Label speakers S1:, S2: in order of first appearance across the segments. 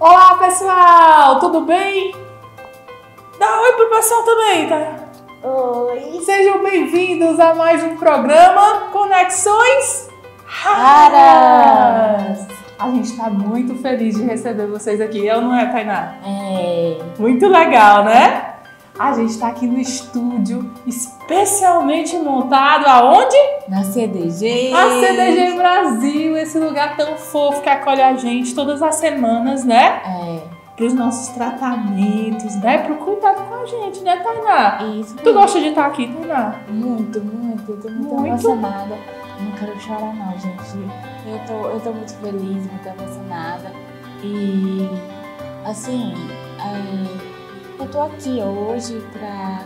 S1: Olá, pessoal! Tudo bem? Dá oi pro pessoal também, tá?
S2: Oi!
S1: Sejam bem-vindos a mais um programa Conexões
S2: Raras!
S1: A gente tá muito feliz de receber vocês aqui, não é, Tainá?
S2: É!
S1: Muito legal, né? A gente tá aqui no estúdio especialmente montado aonde?
S2: Na CDG!
S1: A CDG Brasil, esse lugar tão fofo que acolhe a gente todas as semanas, né? Para os nossos tratamentos, né? Para o cuidado com a gente, né, Tainá?
S2: Isso.
S1: Tu gosta de estar aqui, Tainá?
S2: Muito. Eu tô muito emocionada. Eu não quero chorar não, gente. Eu tô muito feliz, muito emocionada. E, assim, eu tô aqui hoje pra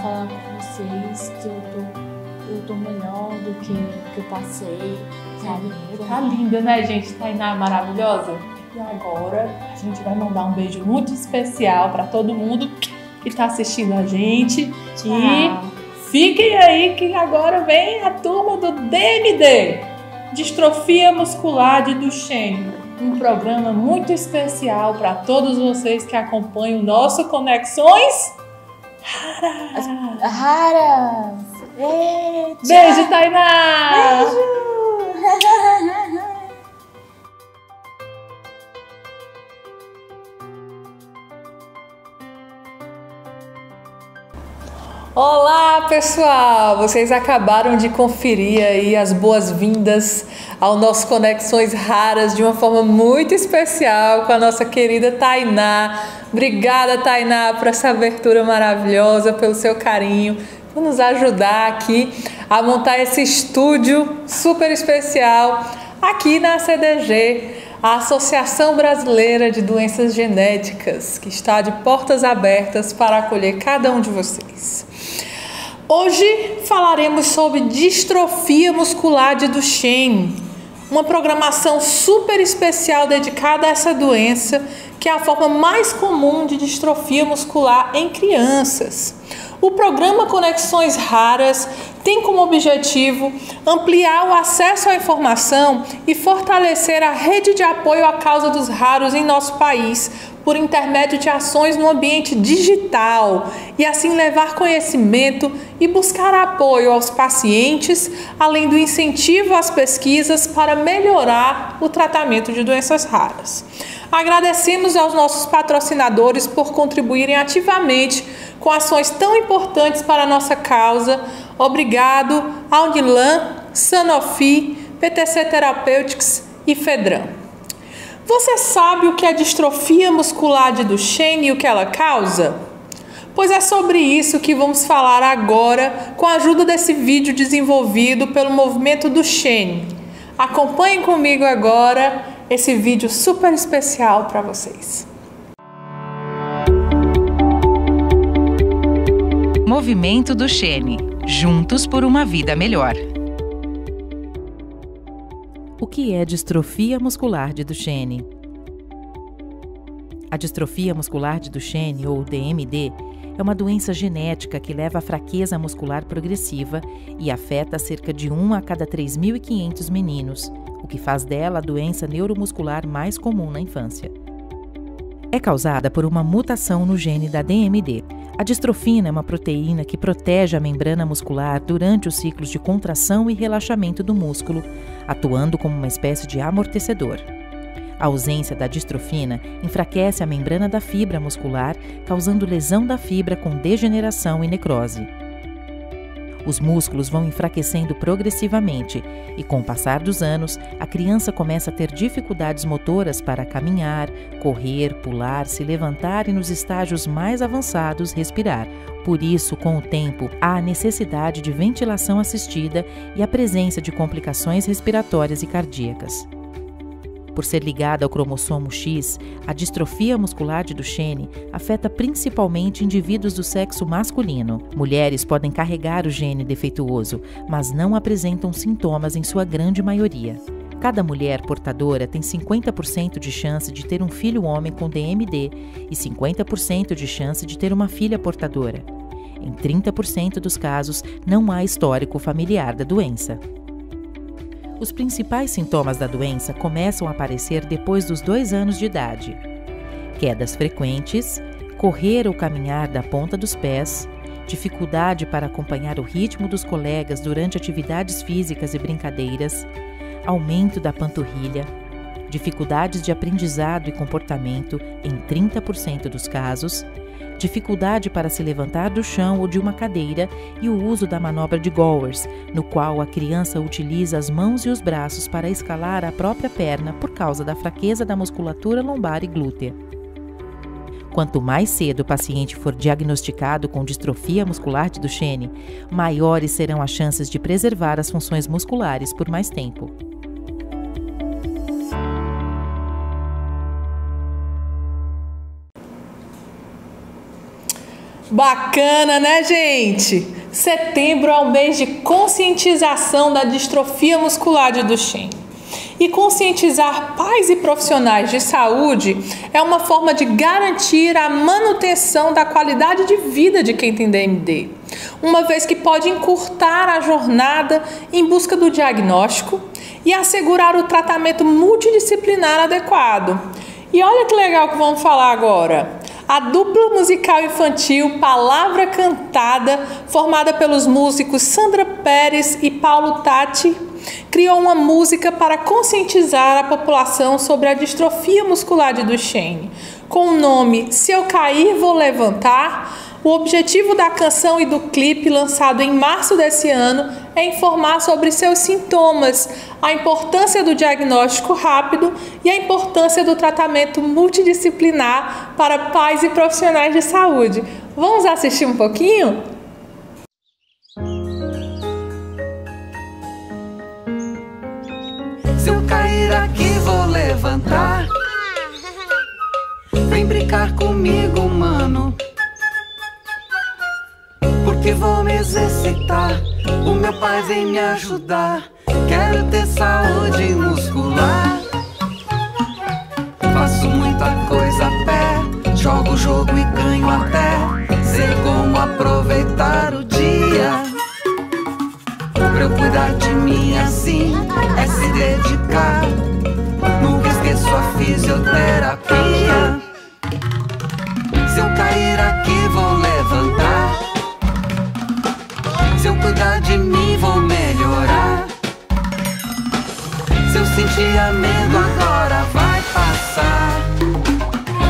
S2: falar com vocês que eu tô melhor do que eu passei, sabe?
S1: Tá linda, né, gente? Tainá maravilhosa. E agora a gente vai mandar um beijo muito especial para todo mundo que tá assistindo a gente.
S2: Tchau.
S1: E fiquem aí que agora vem a turma do DMD, Distrofia Muscular de Duchenne. Um programa muito especial para todos vocês que acompanham o nosso Conexões Raras. Beijo, Tainá!
S2: Beijo!
S1: Olá, pessoal! Vocês acabaram de conferir aí as boas-vindas ao nosso Conexões Raras de uma forma muito especial com a nossa querida Tainá. Obrigada, Tainá, por essa abertura maravilhosa, pelo seu carinho, por nos ajudar aqui a montar esse estúdio super especial aqui na CDG, a Associação Brasileira de Doenças Genéticas, que está de portas abertas para acolher cada um de vocês. Hoje falaremos sobre distrofia muscular de Duchenne, uma programação super especial dedicada a essa doença, que é a forma mais comum de distrofia muscular em crianças. O programa Conexões Raras tem como objetivo ampliar o acesso à informação e fortalecer a rede de apoio à causa dos raros em nosso país, por intermédio de ações no ambiente digital, e assim levar conhecimento e buscar apoio aos pacientes, além do incentivo às pesquisas para melhorar o tratamento de doenças raras. Agradecemos aos nossos patrocinadores por contribuírem ativamente com ações tão importantes para a nossa causa. Obrigado ao Unilan, Sanofi, PTC Therapeutics e Fedran. Você sabe o que é distrofia muscular de Duchenne e o que ela causa? Pois é sobre isso que vamos falar agora com a ajuda desse vídeo desenvolvido pelo Movimento Duchenne. Acompanhem comigo agora esse vídeo super especial para vocês.
S3: Movimento Duchenne. Juntos por uma vida melhor. O que é distrofia muscular de Duchenne? A distrofia muscular de Duchenne, ou DMD, é uma doença genética que leva à fraqueza muscular progressiva e afeta cerca de 1 a cada 3.500 meninos, o que faz dela a doença neuromuscular mais comum na infância. É causada por uma mutação no gene da DMD. A distrofina é uma proteína que protege a membrana muscular durante os ciclos de contração e relaxamento do músculo, atuando como uma espécie de amortecedor. A ausência da distrofina enfraquece a membrana da fibra muscular, causando lesão da fibra com degeneração e necrose. Os músculos vão enfraquecendo progressivamente e, com o passar dos anos, a criança começa a ter dificuldades motoras para caminhar, correr, pular, se levantar e, nos estágios mais avançados, respirar. Por isso, com o tempo, há a necessidade de ventilação assistida e a presença de complicações respiratórias e cardíacas. Por ser ligada ao cromossomo X, a distrofia muscular de Duchenne afeta principalmente indivíduos do sexo masculino. Mulheres podem carregar o gene defeituoso, mas não apresentam sintomas em sua grande maioria. Cada mulher portadora tem 50% de chance de ter um filho homem com DMD e 50% de chance de ter uma filha portadora. Em 30% dos casos, não há histórico familiar da doença. Os principais sintomas da doença começam a aparecer depois dos 2 anos de idade. Quedas frequentes, correr ou caminhar da ponta dos pés, dificuldade para acompanhar o ritmo dos colegas durante atividades físicas e brincadeiras, aumento da panturrilha, dificuldades de aprendizado e comportamento em 30% dos casos, dificuldade para se levantar do chão ou de uma cadeira e o uso da manobra de Gowers, no qual a criança utiliza as mãos e os braços para escalar a própria perna por causa da fraqueza da musculatura lombar e glútea. Quanto mais cedo o paciente for diagnosticado com distrofia muscular de Duchenne, maiores serão as chances de preservar as funções musculares por mais tempo.
S1: Bacana, né, gente? Setembro é o mês de conscientização da distrofia muscular de Duchenne. E conscientizar pais e profissionais de saúde é uma forma de garantir a manutenção da qualidade de vida de quem tem DMD, uma vez que pode encurtar a jornada em busca do diagnóstico e assegurar o tratamento multidisciplinar adequado. E olha que legal que vamos falar agora. A dupla musical infantil Palavra Cantada, formada pelos músicos Sandra Pérez e Paulo Tatti, criou uma música para conscientizar a população sobre a distrofia muscular de Duchenne. Com o nome Se Eu Cair, Vou Levantar, o objetivo da canção e do clipe, lançado em março desse ano, é informar sobre seus sintomas, a importância do diagnóstico rápido e a importância do tratamento multidisciplinar para pais e profissionais de saúde. Vamos assistir um pouquinho?
S4: Se eu cair aqui, vou levantar. Vem brincar comigo, mano, porque vou me exercitar. O meu pai vem me ajudar. Quero ter saúde muscular. Faço muita coisa a pé, jogo o jogo e ganho até. Sei como aproveitar o dia. Pra eu cuidar de mim assim, é se dedicar. Nunca esqueço a fisioterapia. Se eu cair aqui, vou levantar. Se eu cuidar de mim, vou melhorar. Se eu sentia medo, agora vai passar.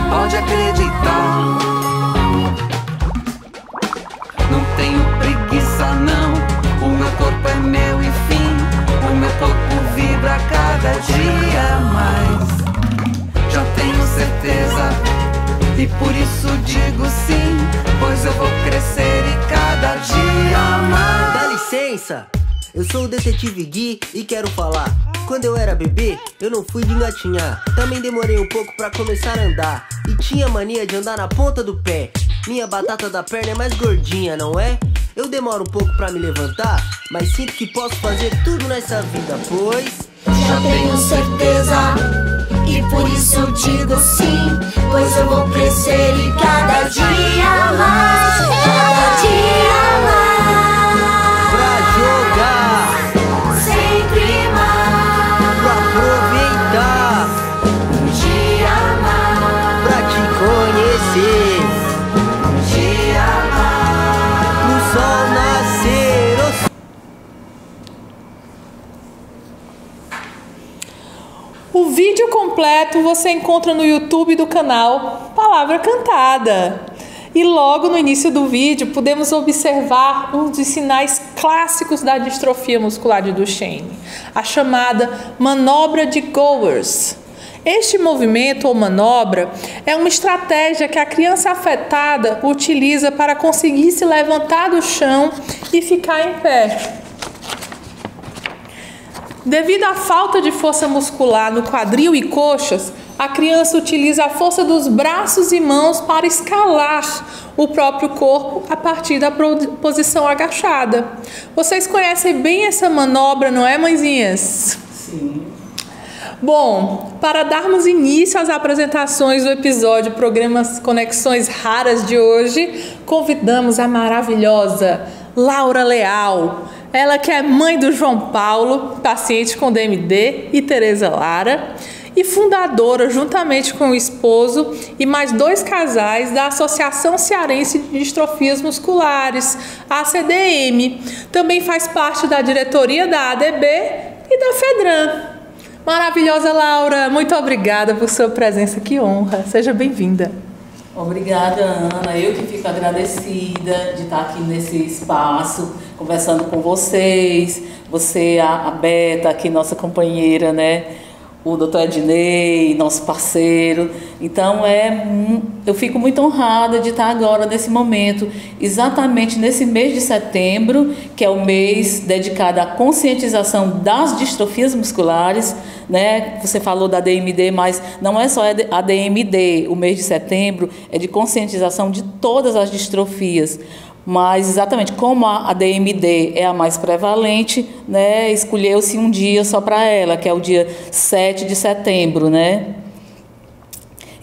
S4: Pode acreditar. Não tenho preguiça, não. O meu corpo é meu, enfim. O meu corpo vibra cada dia mais. Já tenho certeza e por isso digo sim, pois eu vou crescer e cada dia mais.
S5: Dá licença, eu sou o detetive Gui e quero falar. Quando eu era bebê, eu não fui de engatinhar. Também demorei um pouco pra começar a andar. E tinha mania de andar na ponta do pé. Minha batata da perna é mais gordinha, não é? Eu demoro um pouco pra me levantar, mas sinto que posso fazer tudo nessa vida, pois
S6: já tenho certeza e por isso eu digo sim, pois eu vou crescer e cada dia mais, cada dia mais.
S5: Pra jogar,
S6: sempre mais.
S5: pra aproveitar,
S6: Um dia mais.
S5: pra te conhecer,
S6: Um dia mais.
S5: pro sol nascer.
S1: O vídeo completo você encontra no YouTube do canal Palavra Cantada. E logo no início do vídeo podemos observar um dos sinais clássicos da distrofia muscular de Duchenne, a chamada manobra de Gowers. Este movimento ou manobra é uma estratégia que a criança afetada utiliza para conseguir se levantar do chão e ficar em pé. Devido à falta de força muscular no quadril e coxas, a criança utiliza a força dos braços e mãos para escalar o próprio corpo a partir da posição agachada. Vocês conhecem bem essa manobra, não é, mãezinhas?
S4: Sim.
S1: Bom, para darmos início às apresentações do episódio Programas Conexões Raras de hoje, convidamos a maravilhosa Laura Leal. Ela que é mãe do João Paulo, paciente com DMD, e Tereza Lara, e fundadora, juntamente com o esposo e mais 2 casais, da Associação Cearense de Distrofias Musculares, ACDM. Também faz parte da diretoria da ADB e da FEDRAN. Maravilhosa Laura, muito obrigada por sua presença, que honra. Seja bem-vinda.
S7: Obrigada, Ana. Eu que fico agradecida de estar aqui nesse espaço, conversando com vocês. Você, a Beta, aqui, nossa companheira, né? O doutor Ednei, nosso parceiro. Então, eu fico muito honrada de estar agora, nesse momento, exatamente nesse mês de setembro, que é o mês dedicado à conscientização das distrofias musculares, né? Você falou da DMD, mas não é só a DMD. O mês de setembro é de conscientização de todas as distrofias. Mas, exatamente, como a DMD é a mais prevalente, né, escolheu-se um dia só para ela, que é o dia 7 de setembro, né?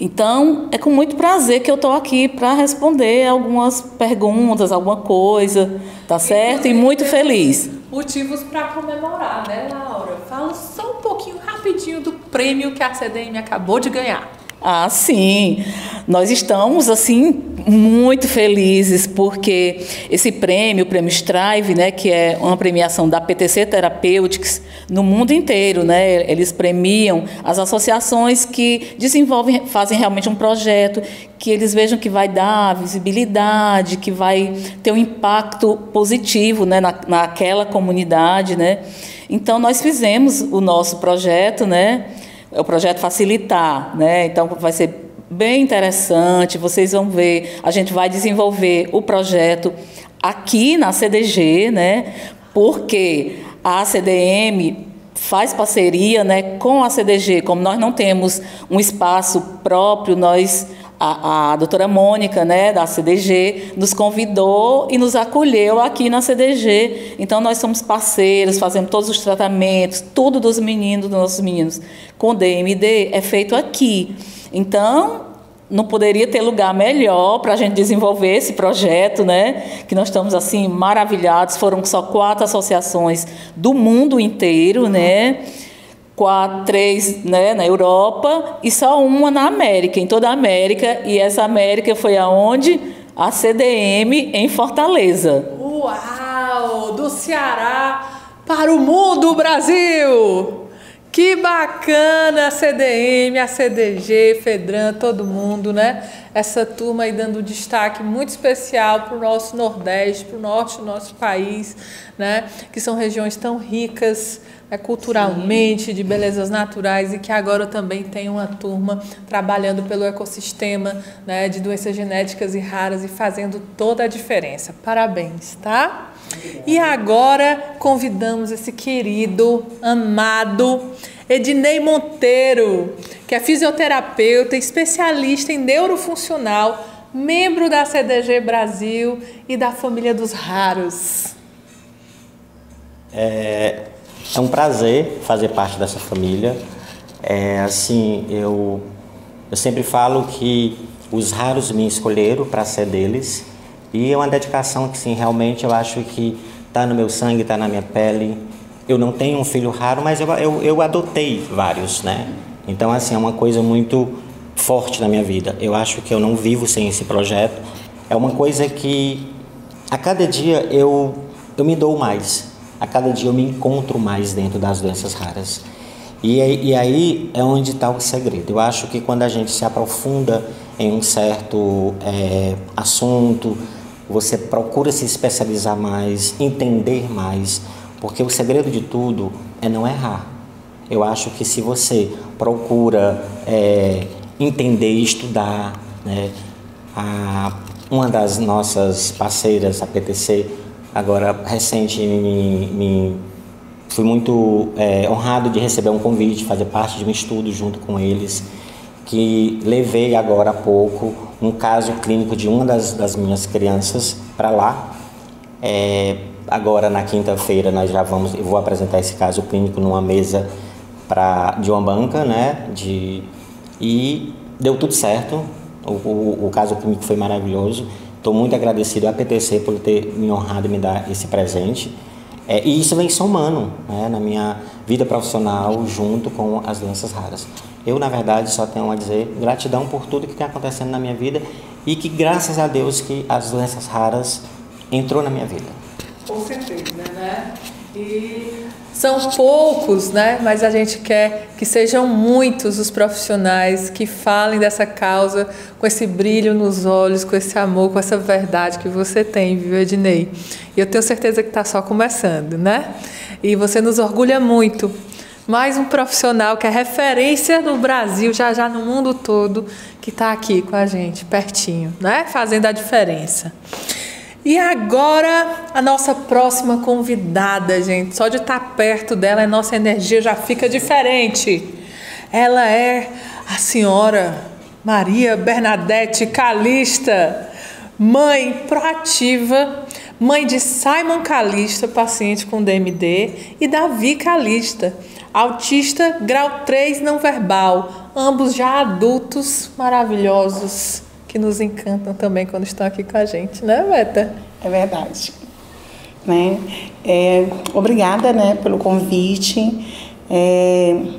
S7: Então, é com muito prazer que eu estou aqui para responder algumas perguntas, alguma coisa, tá certo? E muito feliz.
S1: Motivos para comemorar, né, Laura? Fala só um pouquinho, rapidinho, do prêmio que a ACDM acabou de ganhar.
S7: Ah, sim. Nós estamos, assim, muito felizes, porque esse prêmio, o Prêmio Strive, né, que é uma premiação da PTC Therapeutics no mundo inteiro, né? Eles premiam as associações que desenvolvem, fazem realmente um projeto que eles vejam que vai dar visibilidade, que vai ter um impacto positivo, né, naquela comunidade, né? Então, nós fizemos o nosso projeto, né? É o projeto Facilitar, né? Então vai ser bem interessante, vocês vão ver, a gente vai desenvolver o projeto aqui na CDG, né? Porque a ACDM faz parceria, né, com a CDG. Como nós não temos um espaço próprio, a doutora Mônica, né, da CDG, nos convidou e nos acolheu aqui na CDG. Então, nós somos parceiros, fazemos todos os tratamentos, tudo dos nossos meninos com DMD é feito aqui. Então, não poderia ter lugar melhor para a gente desenvolver esse projeto, né, que nós estamos, assim, maravilhados. Foram só 4 associações do mundo inteiro, né, 3, né, na Europa e só uma na América, em toda a América. E essa América foi aonde? A CDM, em Fortaleza.
S1: Uau! Do Ceará para o mundo, Brasil! Que bacana! A CDM, a CDG, FEDRAN, todo mundo, né? Essa turma aí dando destaque muito especial para o nosso Nordeste, para o Norte do nosso país, né? Que são regiões tão ricas, culturalmente, sim, de belezas naturais, e que agora também tem uma turma trabalhando pelo ecossistema, né, de doenças genéticas e raras e fazendo toda a diferença. Parabéns, tá? E agora convidamos esse querido, amado Ednei Monteiro, que é fisioterapeuta, especialista em neurofuncional, membro da CDG Brasil e da família dos raros.
S8: É um prazer fazer parte dessa família. Assim, eu sempre falo que os raros me escolheram para ser deles, e é uma dedicação que, sim, realmente eu acho que está no meu sangue, está na minha pele. Eu não tenho um filho raro, mas eu adotei vários, né? Então, assim, é uma coisa muito forte na minha vida. Eu acho que eu não vivo sem esse projeto. É uma coisa que a cada dia eu me dou mais. A cada dia eu me encontro mais dentro das doenças raras. E aí é onde está o segredo. Eu acho que quando a gente se aprofunda em um certo assunto, você procura se especializar mais, entender mais, porque o segredo de tudo é não errar. Eu acho que se você procura entender e estudar, né, uma das nossas parceiras, a PTC, agora, recente, fui muito honrado de receber um convite, fazer parte de um estudo junto com eles, que levei agora há pouco um caso clínico de uma das minhas crianças para lá. Agora, na quinta-feira, eu vou apresentar esse caso clínico numa mesa de uma banca, né? E deu tudo certo, o caso clínico foi maravilhoso. Estou muito agradecido à PTC por ter me honrado e me dar esse presente. E isso vem somando, né, na minha vida profissional junto com as doenças raras. Eu, na verdade, só tenho a dizer gratidão por tudo que está acontecendo na minha vida e que, graças a Deus, que as doenças raras entrou na minha vida.
S1: Com certeza, né? E são poucos, né? Mas a gente quer que sejam muitos os profissionais que falem dessa causa com esse brilho nos olhos, com esse amor, com essa verdade que você tem, viu, Ednei? E eu tenho certeza que está só começando, né? E você nos orgulha muito. Mais um profissional que é referência no Brasil, já no mundo todo, que está aqui com a gente, pertinho, né? Fazendo a diferença. E agora, a nossa próxima convidada, gente. Só de estar perto dela, a nossa energia já fica diferente. Ela é a senhora Maria Bernadette Calista, mãe proativa, mãe de Simon Calista, paciente com DMD, e Davi Calista, autista grau 3 não verbal, ambos já adultos maravilhosos, que nos encantam também quando estão aqui com a gente, né, Beta?
S9: É verdade. Né? Obrigada, né, pelo convite.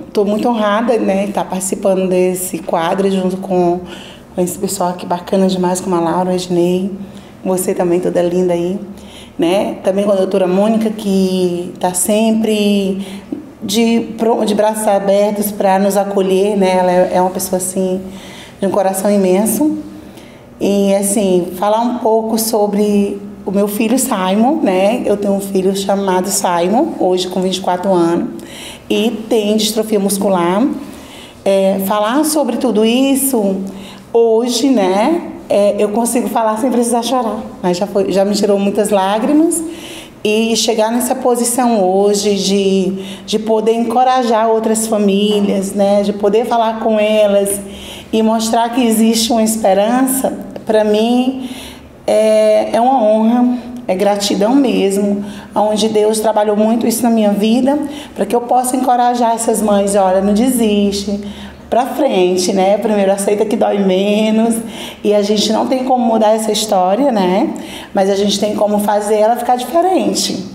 S9: Estou muito honrada, né, estar participando desse quadro junto com esse pessoal aqui bacana demais, como a Laura, a Ednei, você também toda linda aí, né? Também com a doutora Mônica, que está sempre de braços abertos para nos acolher, né? Ela é uma pessoa assim de um coração imenso. E assim, falar um pouco sobre o meu filho Simon, né? Eu tenho um filho chamado Simon, hoje com 24 anos, e tem distrofia muscular. Falar sobre tudo isso hoje, né? Eu consigo falar sem precisar chorar, mas já me tirou muitas lágrimas. E chegar nessa posição hoje de poder encorajar outras famílias, né? De poder falar com elas e mostrar que existe uma esperança, para mim é uma honra, é gratidão mesmo, onde Deus trabalhou muito isso na minha vida, para que eu possa encorajar essas mães, olha, não desiste, para frente, né? Primeiro aceita que dói menos, e a gente não tem como mudar essa história, né? Mas a gente tem como fazer ela ficar diferente,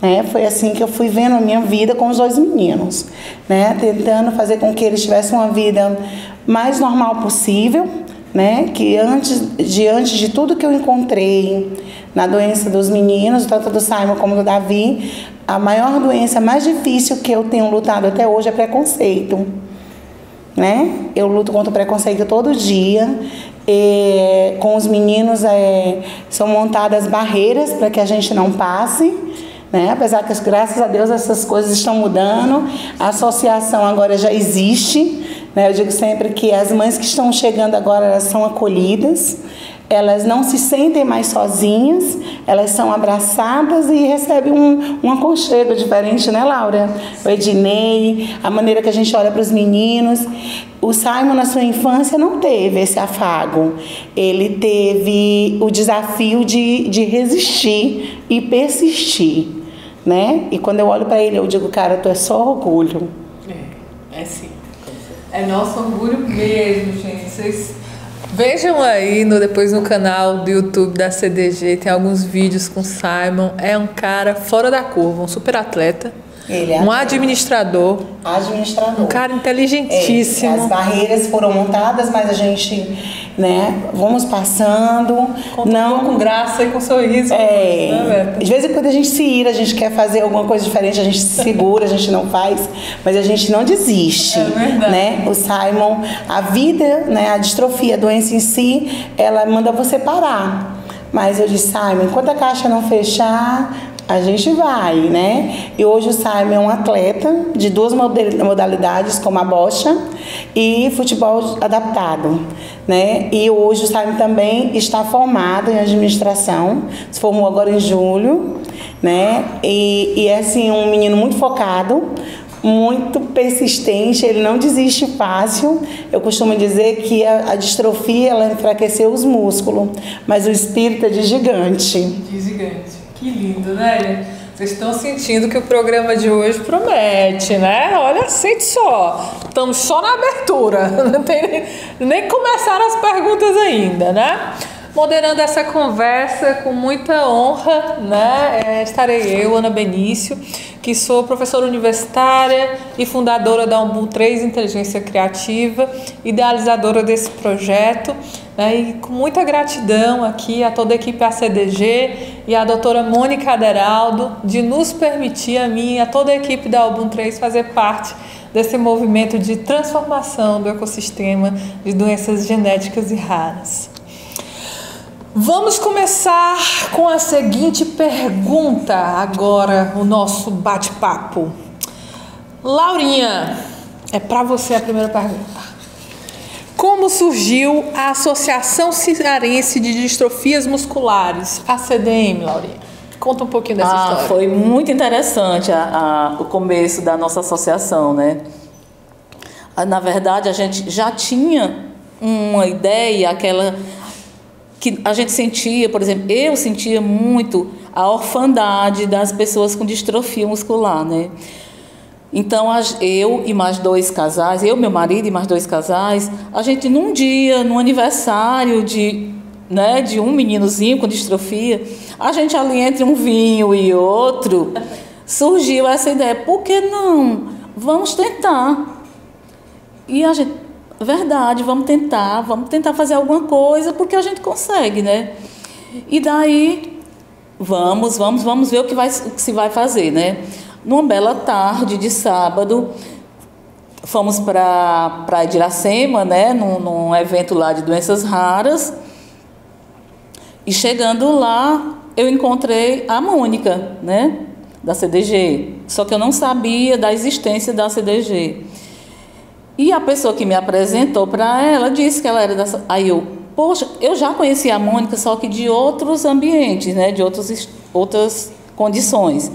S9: né? Foi assim que eu fui vendo a minha vida com os dois meninos, né? Tentando fazer com que eles tivessem uma vida mais normal possível, né? Que diante de tudo que eu encontrei na doença dos meninos, tanto do Simon como do Davi, a maior doença mais difícil que eu tenho lutado até hoje é preconceito, né? Eu luto contra o preconceito todo dia. Com os meninos são montadas barreiras para que a gente não passe, né? Apesar que, graças a Deus, essas coisas estão mudando. A associação agora já existe, né? Eu digo sempre que as mães que estão chegando agora, elas são acolhidas, elas não se sentem mais sozinhas, elas são abraçadas e recebem um aconchego diferente, né, Laura? O Ednei, a maneira que a gente olha para os meninos. O Simon, na sua infância, não teve esse afago. Ele teve o desafio de resistir e persistir, né? E quando eu olho para ele, eu digo, cara, tu é só orgulho.
S1: É sim. É nosso orgulho mesmo, gente. Vocês vejam aí depois no canal do YouTube da CDG, tem alguns vídeos com o Simon. É um cara fora da curva, um super atleta. Ele é um administrador. Um cara inteligentíssimo.
S9: As barreiras foram montadas, mas a gente, né, vamos passando. Não
S1: com graça e com sorriso.
S9: De vez em quando a gente se ira, a gente quer fazer alguma coisa diferente, a gente se segura, a gente não faz, mas a gente não desiste.
S1: É verdade.
S9: Né? O Simon, a vida, né, a distrofia, a doença em si, ela manda você parar. Mas eu disse, Simon, enquanto a caixa não fechar, a gente vai, né? E hoje o Simon é um atleta de 2 modalidades, como a bocha e futebol adaptado, né? E hoje o Simon também está formado em administração, se formou agora em julho, né? E é assim, um menino muito focado, muito persistente, ele não desiste fácil. Eu costumo dizer que a distrofia, ela enfraqueceu os músculos, mas o espírito é de gigante.
S1: De gigante. Que lindo, né? Vocês estão sentindo que o programa de hoje promete, né? Olha, sente só. Estamos só na abertura. Não tem nem começaram as perguntas ainda, né? Moderando essa conversa com muita honra, né? Estarei eu, Ana Benício, que sou professora universitária e fundadora da Umbum 3 Inteligência Criativa, idealizadora desse projeto, né? E com muita gratidão aqui a toda a equipe ACDG e a doutora Mônica Aderaldo de nos permitir, a mim e a toda a equipe da Umbum 3, fazer parte desse movimento de transformação do ecossistema de doenças genéticas e raras. Vamos começar com a seguinte pergunta agora, o nosso bate-papo. Laurinha, é para você a primeira pergunta. Como surgiu a Associação Cearense de Distrofias Musculares, ACDM, Laurinha? Conta um pouquinho dessa história.
S7: Foi muito interessante o começo da nossa associação, né? Na verdade, a gente já tinha uma ideia, aquela que a gente sentia, por exemplo, eu sentia muito a orfandade das pessoas com distrofia muscular, né? Então, eu e mais 2 casais, eu, meu marido e mais 2 casais, a gente num dia, num aniversário de um meninozinho com distrofia, a gente ali entre um vinho e outro, surgiu essa ideia, por que não? Vamos tentar. E a gente, verdade, vamos tentar fazer alguma coisa, porque a gente consegue, né? E daí, vamos ver o que se vai fazer, né? Numa bela tarde de sábado, fomos para Iracema, né? Num evento lá de doenças raras. E chegando lá, eu encontrei a Mônica, né? Da CDG. Só que eu não sabia da existência da CDG. E a pessoa que me apresentou para ela disse que ela era dessa. Aí poxa, eu já conhecia a Mônica, só que de outros ambientes, né? De outras condições.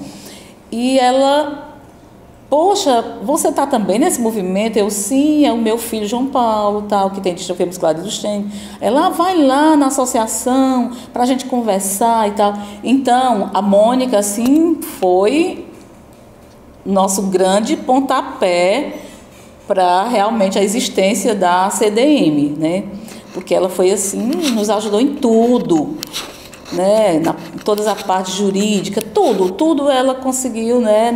S7: E ela, poxa, você está também nesse movimento? Eu, sim, é o meu filho João Paulo, tal, que tem distrofia muscular de Duchenne. Ela vai lá na associação para a gente conversar e tal. Então, a Mônica, assim, foi nosso grande pontapé para realmente a existência da CDM, né? Porque ela foi assim, nos ajudou em tudo, né? Em todas as partes jurídicas, tudo ela conseguiu, né?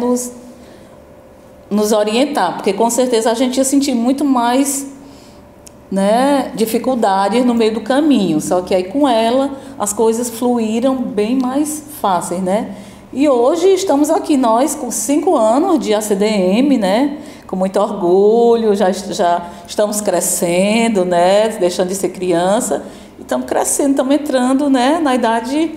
S7: Nos orientar, porque com certeza a gente ia sentir muito mais, né, dificuldades no meio do caminho, só que aí com ela as coisas fluíram bem mais fáceis, né? E hoje estamos aqui nós com 5 anos de ACDM, né? Com muito orgulho, já estamos crescendo, né? Deixando de ser criança, e estamos crescendo, estamos entrando, né, na idade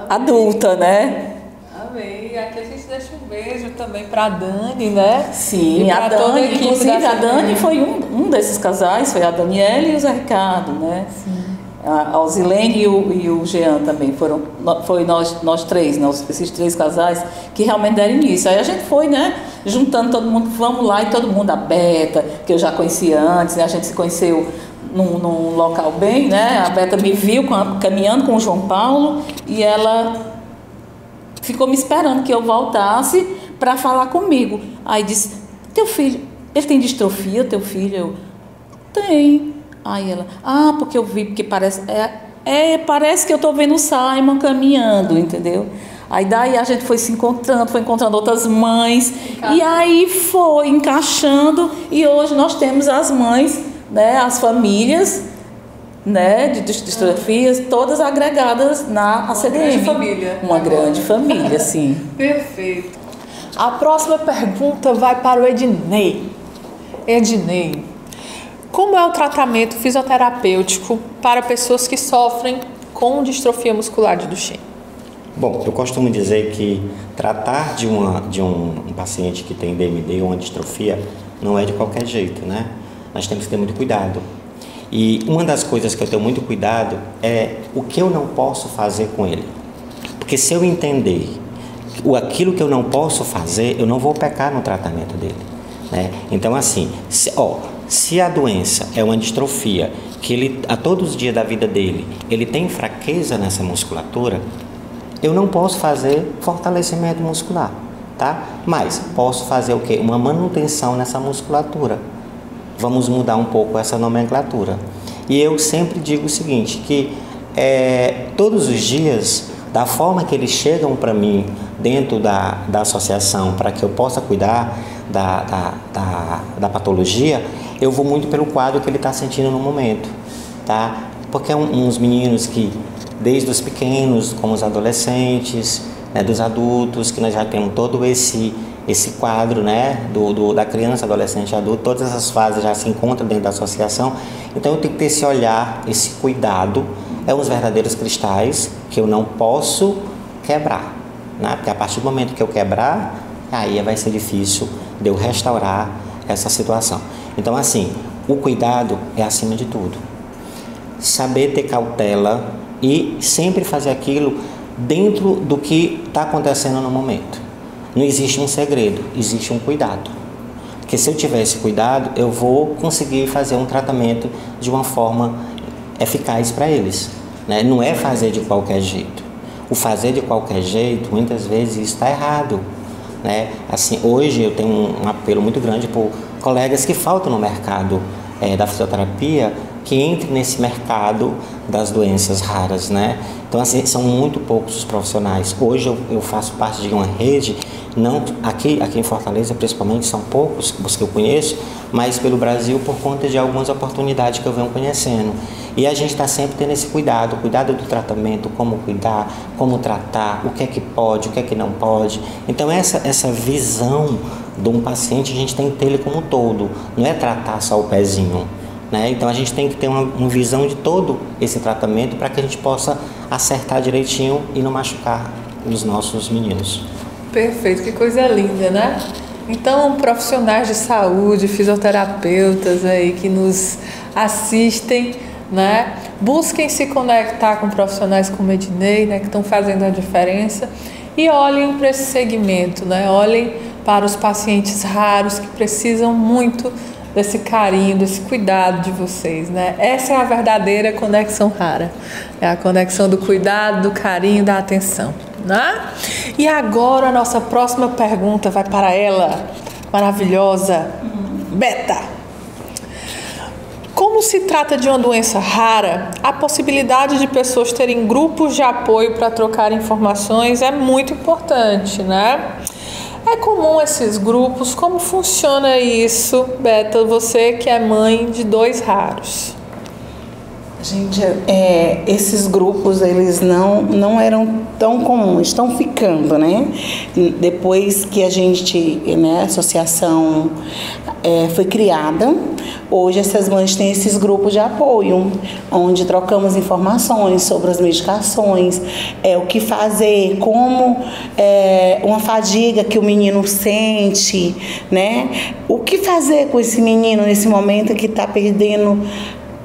S7: adulta, né?
S1: Amém. E aqui a gente deixa um beijo também para a Dani, né?
S7: Sim, a Dani, inclusive a Dani foi um desses casais, foi a Daniela e o Zé Ricardo, né? Sim. A Alzilene e o Jean também foi nós 3, esses 3 casais que realmente deram início. Aí a gente foi, né, juntando todo mundo, vamos lá, e todo mundo, a Beta, que eu já conhecia antes, né, a gente se conheceu num local bem, né, a Beta me viu caminhando com o João Paulo e ela ficou me esperando que eu voltasse para falar comigo. Aí disse, teu filho, ele tem distrofia, teu filho? Eu, tem. Aí ela, porque eu vi, porque parece que eu estou vendo o Simon caminhando, entendeu? Aí daí a gente foi se encontrando, foi encontrando outras mães, e aí foi encaixando, e hoje nós temos as mães, né, as famílias, né, de distrofias, todas agregadas na ACDM. Uma grande família. Uma grande família, sim.
S1: Perfeito. A próxima pergunta vai para o Ednei. Ednei, como é o tratamento fisioterapêutico para pessoas que sofrem com distrofia muscular de Duchenne?
S8: Bom, eu costumo dizer que tratar de um paciente que tem DMD ou uma distrofia não é de qualquer jeito, né? Nós temos que ter muito cuidado. E uma das coisas que eu tenho muito cuidado é o que eu não posso fazer com ele. Porque se eu entender aquilo que eu não posso fazer, eu não vou pecar no tratamento dele, né? Então, assim, se a doença é uma distrofia, que ele, a todos os dias da vida dele, ele tem fraqueza nessa musculatura, eu não posso fazer fortalecimento muscular, tá? Mas posso fazer o quê? Uma manutenção nessa musculatura. Vamos mudar um pouco essa nomenclatura. E eu sempre digo o seguinte, que todos os dias, da forma que eles chegam para mim dentro da associação, para que eu possa cuidar da patologia, eu vou muito pelo quadro que ele está sentindo no momento, tá? Porque é uns meninos que, desde os pequenos, como os adolescentes, né, dos adultos, que nós já temos todo esse quadro, né, da criança, adolescente, adulto, todas essas fases já se encontram dentro da associação. Então eu tenho que ter esse olhar, esse cuidado, uns verdadeiros cristais que eu não posso quebrar, né? Porque a partir do momento que eu quebrar, aí vai ser difícil de eu restaurar essa situação. Então, assim, o cuidado é acima de tudo. Saber ter cautela e sempre fazer aquilo dentro do que está acontecendo no momento. Não existe um segredo, existe um cuidado. Porque se eu tiver esse cuidado, eu vou conseguir fazer um tratamento de uma forma eficaz para eles, né? Não é fazer de qualquer jeito. O fazer de qualquer jeito, muitas vezes, está errado, né? Assim, hoje eu tenho um apelo muito grande por colegas que faltam no mercado da fisioterapia, que entrem nesse mercado das doenças raras, né? Então, assim, são muito poucos os profissionais. Hoje eu faço parte de uma rede, não aqui em Fortaleza, principalmente, são poucos os que eu conheço, mas pelo Brasil, por conta de algumas oportunidades que eu venho conhecendo. E a gente está sempre tendo esse cuidado do tratamento, como cuidar, como tratar, o que é que pode, o que é que não pode. Então, essa visão de um paciente, a gente tem que ter ele como um todo, não é tratar só o pezinho, né? Então a gente tem que ter uma visão de todo esse tratamento para que a gente possa acertar direitinho e não machucar os nossos meninos.
S1: Perfeito, que coisa linda, né? Então, profissionais de saúde, fisioterapeutas aí que nos assistem, né? Busquem se conectar com profissionais como Ednei, né? Que estão fazendo a diferença, e olhem para esse segmento, né? Olhem para os pacientes raros que precisam muito desse carinho, desse cuidado de vocês, né? Essa é a verdadeira conexão rara. É a conexão do cuidado, do carinho, da atenção, né? E agora a nossa próxima pergunta vai para ela, maravilhosa, Beta. Como se trata de uma doença rara, a possibilidade de pessoas terem grupos de apoio para trocar informações é muito importante, né? É comum esses grupos? Como funciona isso, Beta? Você que é mãe de 2 raros.
S9: Gente, esses grupos, eles não eram tão comuns, estão ficando, né? Depois que a gente, né, a associação foi criada, hoje essas mães têm esses grupos de apoio, onde trocamos informações sobre as medicações, o que fazer, como uma fadiga que o menino sente, né? O que fazer com esse menino nesse momento que está perdendo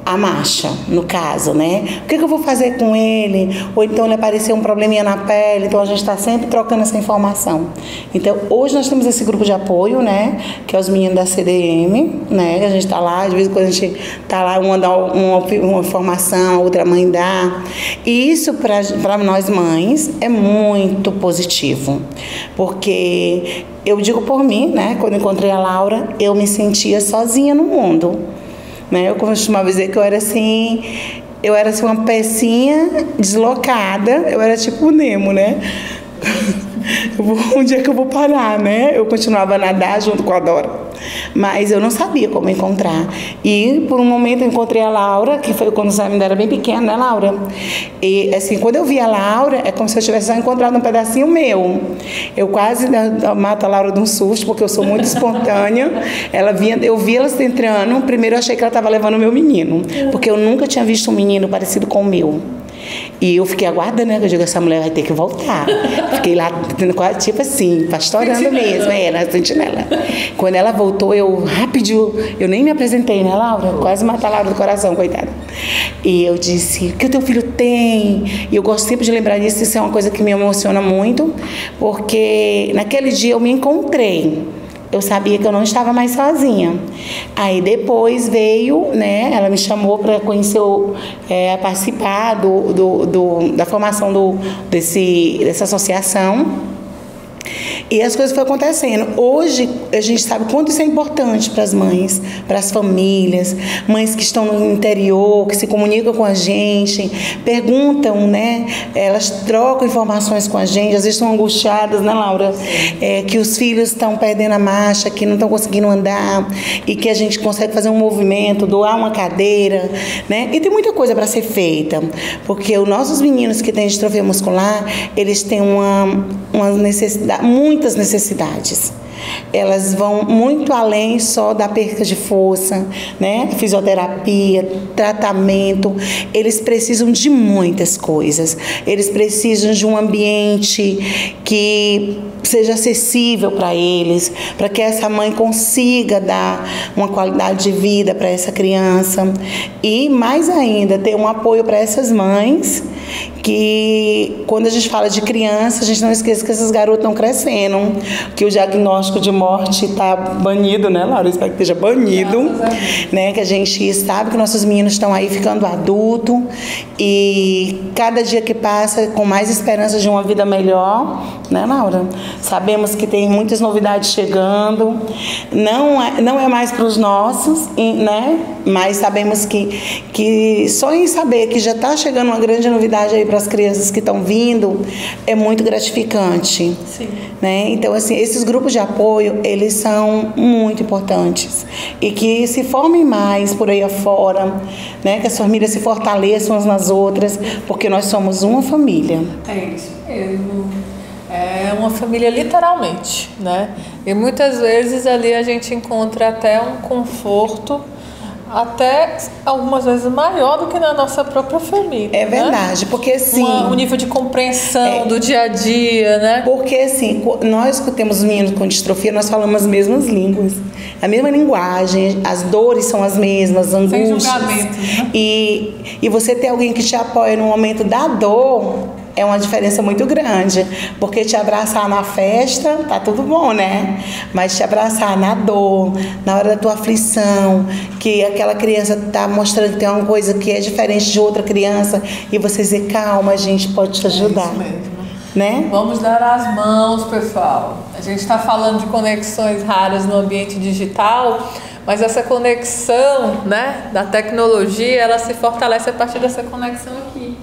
S9: a marcha, no caso, né? O que eu vou fazer com ele? Ou então ele apareceu um probleminha na pele, então a gente está sempre trocando essa informação. Então, hoje nós temos esse grupo de apoio, né? Que é os meninos da CDM, né? A gente está lá, de vez em quando a gente está lá, uma dá uma informação, a outra mãe dá. E isso, para nós mães, é muito positivo. Porque eu digo por mim, né? Quando encontrei a Laura, eu me sentia sozinha no mundo. Eu costumava dizer que eu era assim uma pecinha deslocada, eu era tipo o Nemo, né? Onde é que eu vou parar, né? Eu continuava a nadar junto com a Dora, mas eu não sabia como encontrar. E por um momento eu encontrei a Laura, que foi quando o ainda era bem pequena, né, Laura? E assim, quando eu vi a Laura, é como se eu tivesse só encontrado um pedacinho meu. Eu quase mato a Laura de um susto, porque eu sou muito espontânea. Eu vi ela se entrando, primeiro eu achei que ela estava levando o meu menino, porque eu nunca tinha visto um menino parecido com o meu. E eu fiquei aguardando, né? Eu digo, essa mulher vai ter que voltar. Fiquei lá, tipo assim, pastorando mesmo, na sentinela. Quando ela voltou, eu rapidinho, eu nem me apresentei, né, Laura? Quase matei a Laura do coração, coitada. E eu disse, o que o teu filho tem? E eu gosto sempre de lembrar disso, isso é uma coisa que me emociona muito, porque naquele dia eu me encontrei. Eu sabia que eu não estava mais sozinha. Aí depois veio, né? Ela me chamou para conhecer, participar da formação dessa associação. E as coisas foram acontecendo. Hoje, a gente sabe quanto isso é importante para as mães, para as famílias, mães que estão no interior, que se comunicam com a gente, perguntam, né? Elas trocam informações com a gente, às vezes estão angustiadas, né, Laura? Que os filhos estão perdendo a marcha, que não estão conseguindo andar, e que a gente consegue fazer um movimento, doar uma cadeira, né? E tem muita coisa para ser feita, porque os nossos meninos que têm distrofia muscular, eles têm uma necessidade, muitas necessidades. Elas vão muito além só da perda de força, né? Fisioterapia, tratamento. Eles precisam de muitas coisas. Eles precisam de um ambiente que seja acessível para eles, para que essa mãe consiga dar uma qualidade de vida para essa criança. E, mais ainda, ter um apoio para essas mães, que quando a gente fala de criança, a gente não esqueça que essas garotas estão crescendo, que o diagnóstico de morte está banido, né, Laura? Eu espero que esteja banido, né? Que a gente sabe que nossos meninos estão aí ficando adultos, e cada dia que passa com mais esperança de uma vida melhor, né, Laura? Sabemos que tem muitas novidades chegando, não é mais para os nossos, né? Mas sabemos que só em saber que já está chegando uma grande novidade aí para as crianças que estão vindo é muito gratificante.
S1: Sim.
S9: Né? Então, assim, esses grupos de apoio, eles são muito importantes, e que se formem mais por aí afora, né? Que as famílias se fortaleçam umas nas outras, porque nós somos uma família.
S1: É isso mesmo. É uma família literalmente, né? E muitas vezes ali a gente encontra até um conforto, até algumas vezes maior do que na nossa própria família.
S9: É verdade, né? Porque assim...
S1: Um nível de compreensão do dia a dia, né?
S9: Porque assim, nós que temos meninos com distrofia, nós falamos as mesmas línguas, a mesma linguagem, as dores são as mesmas, as angústias.
S1: Sem julgamento, né?
S9: E você ter alguém que te apoia no momento da dor é uma diferença muito grande, porque te abraçar na festa, tá tudo bom, né? Mas te abraçar na dor, na hora da tua aflição, que aquela criança tá mostrando que tem uma coisa que é diferente de outra criança, e você dizer, calma, a gente pode te ajudar.
S1: É isso mesmo.
S9: Né?
S1: Vamos dar as mãos, pessoal. A gente está falando de conexões raras no ambiente digital, mas essa conexão, né, da tecnologia, ela se fortalece a partir dessa conexão aqui,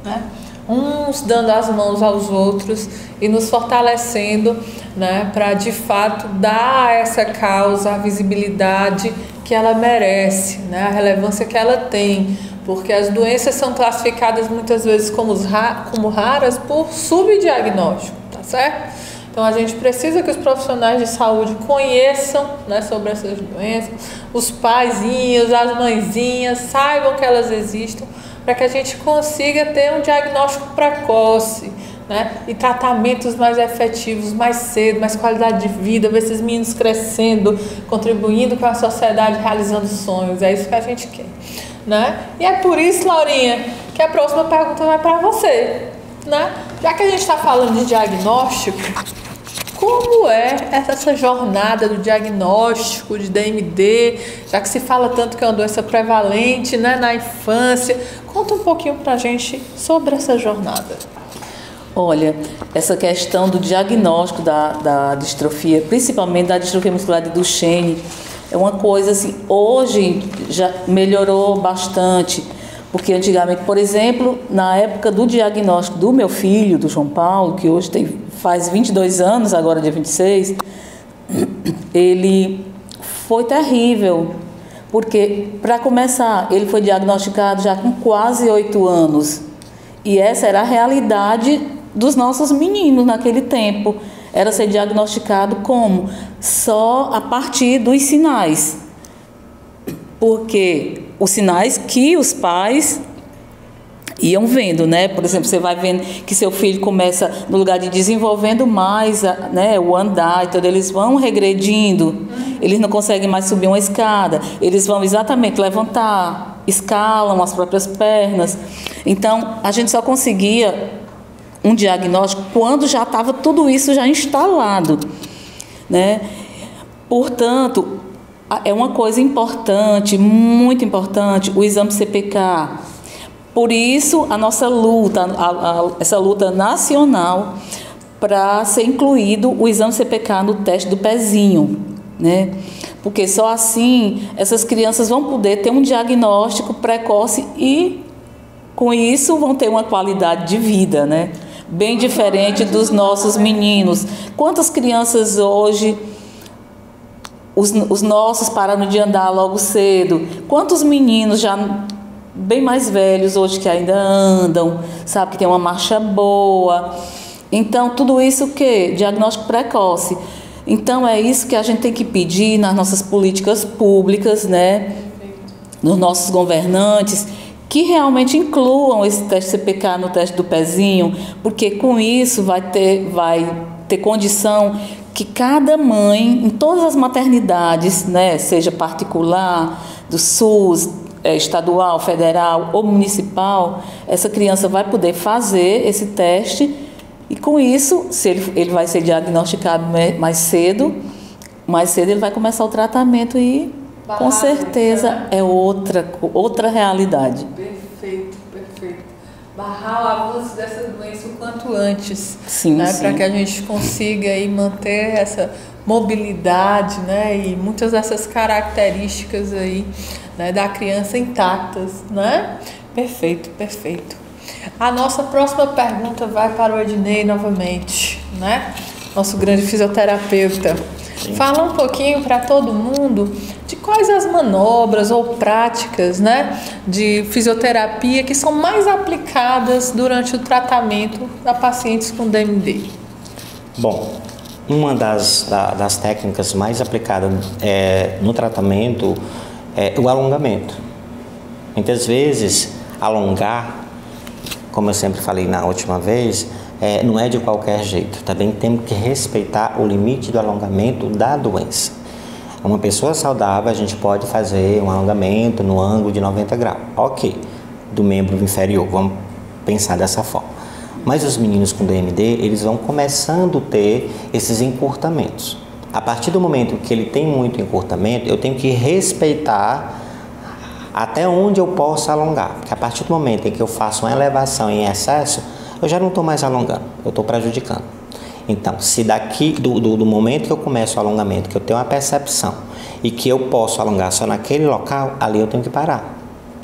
S1: né? Uns dando as mãos aos outros e nos fortalecendo, né, para de fato dar a essa causa a visibilidade que ela merece, né, a relevância que ela tem, porque as doenças são classificadas muitas vezes como raras por subdiagnóstico, tá certo? Então a gente precisa que os profissionais de saúde conheçam, né, sobre essas doenças, os paizinhos, as mãezinhas saibam que elas existem, para que a gente consiga ter um diagnóstico precoce, né? E tratamentos mais efetivos, mais cedo, mais qualidade de vida, ver esses meninos crescendo, contribuindo com a sociedade, realizando sonhos. É isso que a gente quer, né? E é por isso, Laurinha, que a próxima pergunta vai para você, né? Já que a gente está falando de diagnóstico, como é essa jornada do diagnóstico de DMD, já que se fala tanto que é uma doença prevalente, né, na infância? Conta um pouquinho para a gente sobre essa jornada.
S7: Olha, essa questão do diagnóstico da distrofia, principalmente da distrofia muscular de Duchenne, é uma coisa assim, hoje já melhorou bastante, porque antigamente, por exemplo, na época do diagnóstico do meu filho, do João Paulo, que hoje faz 22 anos, agora dia 26, ele foi terrível, porque, para começar, ele foi diagnosticado já com quase 8 anos, e essa era a realidade dos nossos meninos naquele tempo, era ser diagnosticado como? Só a partir dos sinais, porque os sinais que os pais iam vendo, né? Por exemplo, você vai vendo que seu filho começa, no lugar de desenvolvendo mais, né, o andar, então eles vão regredindo, eles não conseguem mais subir uma escada, eles vão exatamente levantar, escalam as próprias pernas. Então, a gente só conseguia um diagnóstico quando já estava tudo isso já instalado, né? Portanto, é uma coisa importante, muito importante, o exame CPK. Por isso, a nossa luta, essa luta nacional, para ser incluído o exame CPK no teste do pezinho, né? Porque só assim essas crianças vão poder ter um diagnóstico precoce e, com isso, vão ter uma qualidade de vida, né? Bem diferente dos nossos meninos. Quantas crianças hoje, os nossos pararam de andar logo cedo? Quantos meninos já bem mais velhos hoje que ainda andam, sabe, que tem uma marcha boa? Então, tudo isso o quê? Diagnóstico precoce. Então, é isso que a gente tem que pedir nas nossas políticas públicas, né? Nos nossos governantes, que realmente incluam esse teste CPK no teste do pezinho, porque com isso vai ter condição que cada mãe, em todas as maternidades, né, seja particular, do SUS, estadual, federal ou municipal, essa criança vai poder fazer esse teste. E com isso, se ele vai ser diagnosticado mais cedo ele vai começar o tratamento e, com certeza, né? É outra realidade.
S1: Perfeito. Barrar o avanço dessa doença o quanto antes,
S7: sim,
S1: né?
S7: Sim.
S1: Para que a gente consiga aí manter essa mobilidade, né? E muitas dessas características aí, né, da criança intactas, né? Perfeito. A nossa próxima pergunta vai para o Ednei novamente, né? Nosso grande fisioterapeuta. Sim. Fala um pouquinho para todo mundo de quais as manobras ou práticas, né, de fisioterapia que são mais aplicadas durante o tratamento da pacientes com DMD.
S8: Bom, uma das técnicas mais aplicadas no tratamento é o alongamento. Muitas vezes, alongar, como eu sempre falei na última vez, não é de qualquer jeito. Também temos que respeitar o limite do alongamento da doença. Uma pessoa saudável, a gente pode fazer um alongamento no ângulo de 90 graus. Ok, do membro inferior, vamos pensar dessa forma. Mas os meninos com DMD, eles vão começando a ter esses encurtamentos. A partir do momento que ele tem muito encurtamento, eu tenho que respeitar até onde eu posso alongar, porque a partir do momento em que eu faço uma elevação em excesso, eu já não estou mais alongando, eu estou prejudicando. Então, se daqui do momento que eu começo o alongamento, que eu tenho uma percepção e que eu posso alongar só naquele local, ali eu tenho que parar.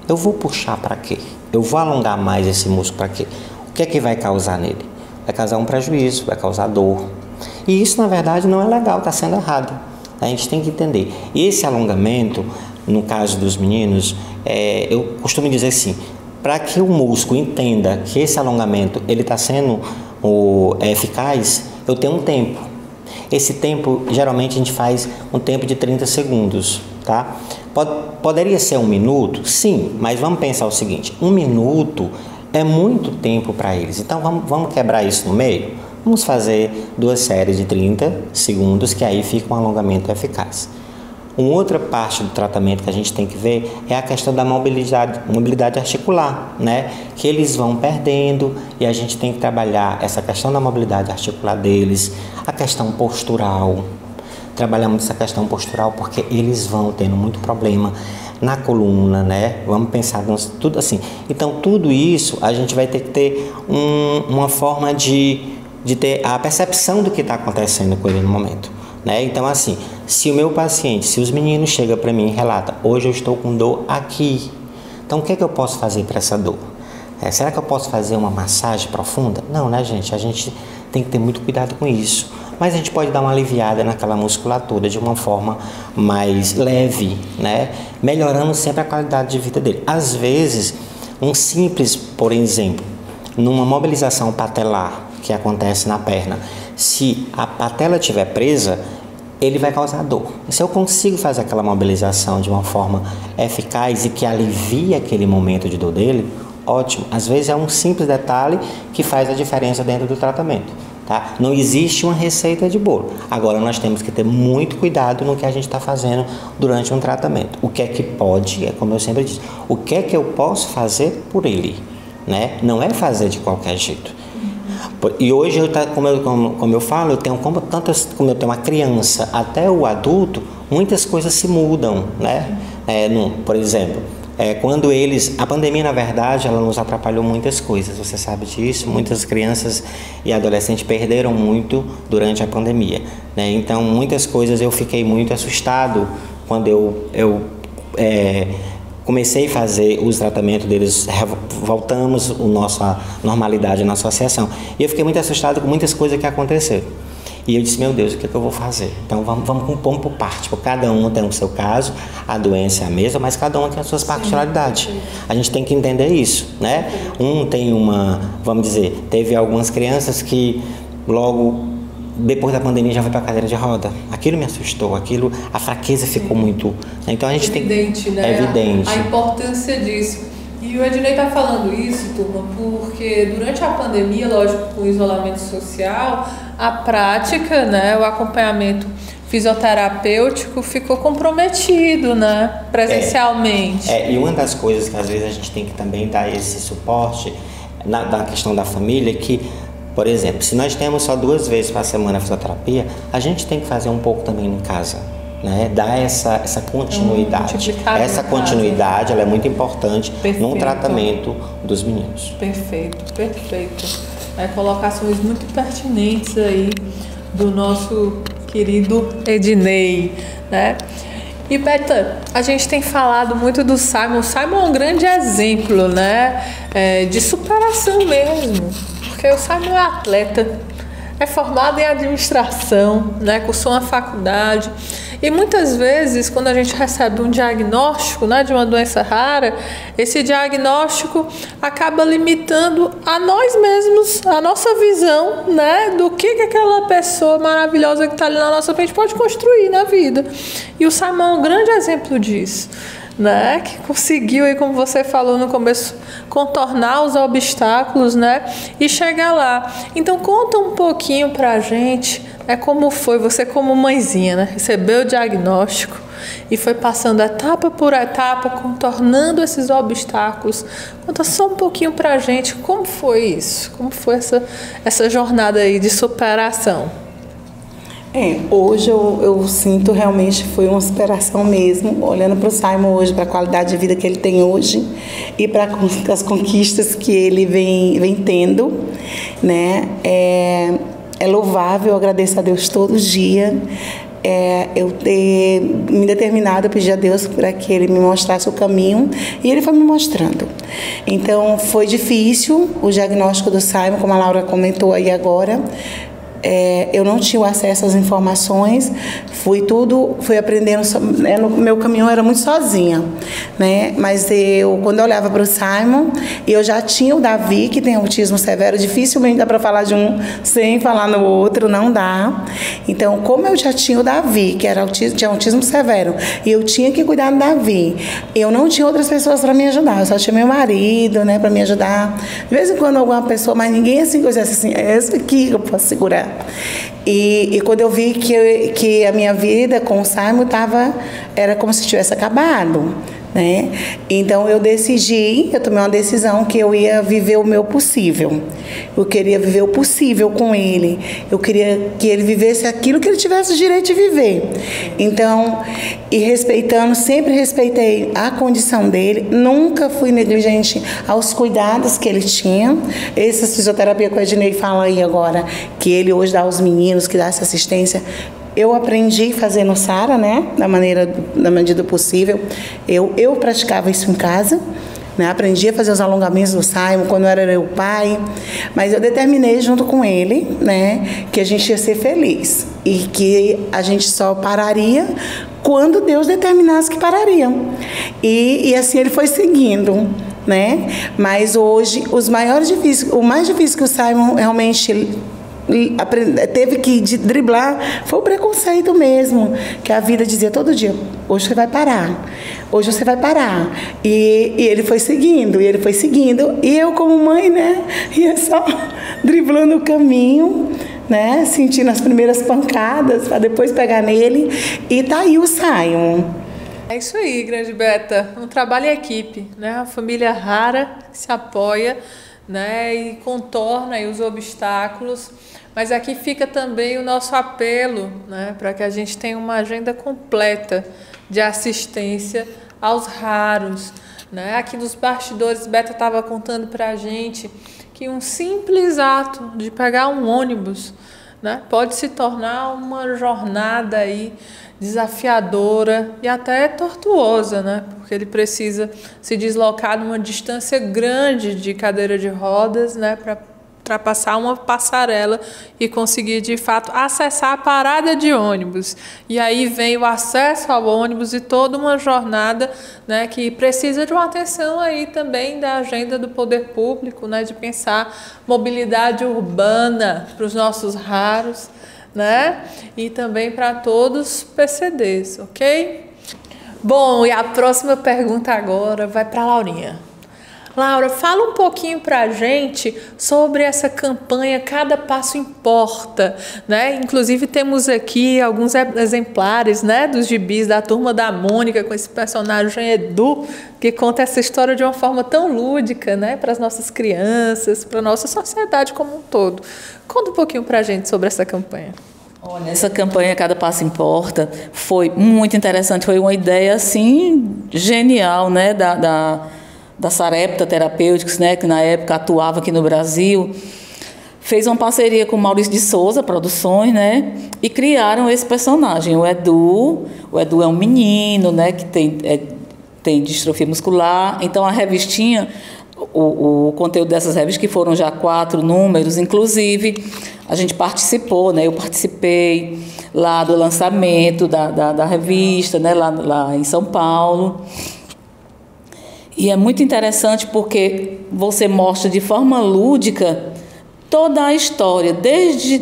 S8: Eu vou puxar para quê? Eu vou alongar mais esse músculo para quê? O que é que vai causar nele? Vai causar um prejuízo, vai causar dor. E isso, na verdade, não é legal, está sendo errado. A gente tem que entender. E esse alongamento, no caso dos meninos, eu costumo dizer assim, para que o músculo entenda que esse alongamento ele está sendo eficaz, eu tenho um tempo. Esse tempo, geralmente, a gente faz um tempo de 30 segundos, tá? Poderia ser 1 minuto? Sim, mas vamos pensar o seguinte, 1 minuto é muito tempo para eles. Então, vamos quebrar isso no meio? Vamos fazer 2 séries de 30 segundos, que aí fica um alongamento eficaz. Uma outra parte do tratamento que a gente tem que ver é a questão da mobilidade articular, né? Que eles vão perdendo e a gente tem que trabalhar essa questão da mobilidade articular deles, a questão postural. Trabalhamos essa questão postural porque eles vão tendo muito problema na coluna, né? Vamos pensar tudo assim. Então, tudo isso a gente vai ter que ter uma forma de ter a percepção do que está acontecendo com ele no momento. Né? Então, assim, se o meu paciente, se os meninos chegam para mim e relatam, hoje eu estou com dor aqui, então o que é que eu posso fazer para essa dor? Será que eu posso fazer uma massagem profunda? Não, né, gente? A gente tem que ter muito cuidado com isso. Mas a gente pode dar uma aliviada naquela musculatura de uma forma mais leve, né? Melhorando sempre a qualidade de vida dele. Às vezes, um simples, por exemplo, numa mobilização patelar que acontece na perna, se a patela estiver presa, ele vai causar dor. Se eu consigo fazer aquela mobilização de uma forma eficaz e que alivie aquele momento de dor dele, ótimo. Às vezes é um simples detalhe que faz a diferença dentro do tratamento. Tá? Não existe uma receita de bolo. Agora nós temos que ter muito cuidado no que a gente está fazendo durante um tratamento. O que é que pode, como eu sempre disse, o que é que eu posso fazer por ele, né? Não é fazer de qualquer jeito. E hoje, como eu falo, como eu tenho uma criança até o adulto, muitas coisas se mudam, né? Por exemplo, quando a pandemia, na verdade, ela nos atrapalhou muitas coisas, você sabe disso, muitas crianças e adolescentes perderam muito durante a pandemia, né? Então, muitas coisas eu fiquei muito assustado quando eu comecei a fazer os tratamentos deles, voltamos a nossa normalidade na associação. E eu fiquei muito assustado com muitas coisas que aconteceram. E eu disse, meu Deus, o que eu vou fazer? Então vamos por parte. Porque cada um tem o seu caso, a doença é a mesma, mas cada um tem as suas particularidades. A gente tem que entender isso, né? Tem vamos dizer, teve algumas crianças que logo depois da pandemia já foi para a cadeira de roda. Aquilo me assustou, a fraqueza ficou muito... Então a gente
S1: evidente, né?
S8: É evidente.
S1: A importância disso. E o Ednei está falando isso, turma, porque durante a pandemia, lógico, com o isolamento social, a prática, né, o acompanhamento fisioterapêutico ficou comprometido, né, presencialmente.
S8: E uma das coisas que às vezes a gente tem que também dar esse suporte na questão da família, que, por exemplo, se nós temos só 2 vezes por semana a fisioterapia, a gente tem que fazer um pouco também em casa, né? Dar essa continuidade. Essa continuidade, ela é muito importante no tratamento dos meninos.
S1: Perfeito. Colocações muito pertinentes aí do nosso querido Ednei, né? E Beta, a gente tem falado muito do Simon. O Simon é um grande exemplo, né? De superação mesmo. Porque o Simon é atleta, é formado em administração, né? Cursou uma faculdade. E muitas vezes, quando a gente recebe um diagnóstico, né, de uma doença rara, esse diagnóstico acaba limitando a nós mesmos, a nossa visão, né, do que aquela pessoa maravilhosa que está ali na nossa frente pode construir na vida. E o Simon é um grande exemplo disso, né, que conseguiu, aí, como você falou no começo, contornar os obstáculos, né, e chegar lá. Então conta um pouquinho pra gente, como foi você, como mãezinha, né, recebeu o diagnóstico e foi passando etapa por etapa, contornando esses obstáculos. Conta só um pouquinho pra gente como foi isso, como foi essa jornada aí de superação.
S9: Hoje eu sinto realmente foi uma superação mesmo, olhando para o Simon hoje, para a qualidade de vida que ele tem hoje e para as conquistas que ele vem tendo, né? É louvável, eu agradeço a Deus todo dia. Eu ter me determinado a pedir a Deus para que Ele me mostrasse o caminho, e Ele foi me mostrando. Então foi difícil o diagnóstico do Simon, como a Laura comentou aí agora. Eu não tinha acesso às informações, fui aprendendo, né, no meu caminho eu era muito sozinha, né? Mas quando eu olhava para o Simon, eu já tinha o Davi, que tem autismo severo, dificilmente dá para falar de um sem falar no outro, não dá. Então, como eu já tinha o Davi, que tinha autismo severo, e eu tinha que cuidar do Davi, eu não tinha outras pessoas para me ajudar, eu só tinha meu marido, né, para me ajudar. De vez em quando alguma pessoa, mas ninguém assim, que eu dissesse assim, é essa aqui que eu posso segurar. E quando eu vi que a minha vida com o Simon era como se tivesse acabado, né? Então eu tomei uma decisão que eu ia viver o meu possível. Eu queria viver o possível com ele. Eu queria que ele vivesse aquilo que ele tivesse o direito de viver. Então, sempre respeitei a condição dele, nunca fui negligente aos cuidados que ele tinha. Essa fisioterapia que o Ednei fala aí agora, que ele hoje dá aos meninos, que dá essa assistência, eu aprendi a fazer no Sara, né? Da medida possível. Eu praticava isso em casa, né? Aprendi a fazer os alongamentos do Simon quando eu era o pai. Mas eu determinei junto com ele, né, que a gente ia ser feliz e que a gente só pararia quando Deus determinasse que pararia. E assim ele foi seguindo, né? Mas hoje o mais difícil que o Simon realmente teve que driblar foi o preconceito mesmo, que a vida dizia todo dia, hoje você vai parar, hoje você vai parar, e ele foi seguindo, e eu como mãe, né, ia só driblando o caminho, né, sentindo as primeiras pancadas para depois pegar nele, e tá aí o Simon.
S1: É isso aí, grande Beta, um trabalho em equipe, né, uma família rara que se apoia, né, e contorna aí os obstáculos. Mas aqui fica também o nosso apelo, né, para que a gente tenha uma agenda completa de assistência aos raros, né? Aqui nos bastidores, Beta estava contando para a gente que um simples ato de pegar um ônibus, né, pode se tornar uma jornada aí desafiadora e até tortuosa, né? Porque ele precisa se deslocar numa distância grande de cadeira de rodas, né, para ultrapassar uma passarela e conseguir de fato acessar a parada de ônibus. E aí vem o acesso ao ônibus e toda uma jornada, né, que precisa de uma atenção aí também da agenda do poder público, né, de pensar mobilidade urbana para os nossos raros, né, e também para todos os PCDs, ok? Bom, e a próxima pergunta agora vai para a Laurinha. Laura, fala um pouquinho para a gente sobre essa campanha Cada Passo Importa, né? Inclusive temos aqui alguns exemplares, né, dos gibis da Turma da Mônica, com esse personagem Edu, que conta essa história de uma forma tão lúdica, né, para as nossas crianças, para a nossa sociedade como um todo. Conta um pouquinho para a gente sobre essa campanha.
S7: Olha, essa campanha Cada Passo Importa foi muito interessante, foi uma ideia assim genial, né, da Sarepta Therapeutics, né, que na época atuava aqui no Brasil, fez uma parceria com Maurício de Souza Produções, né, e criaram esse personagem, o Edu. O Edu é um menino, né, que tem distrofia muscular. Então a revistinha, o conteúdo dessas revistas, que foram já 4 números, inclusive a gente participou, né, eu participei lá do lançamento da revista, né, lá em São Paulo. E é muito interessante porque você mostra de forma lúdica toda a história, desde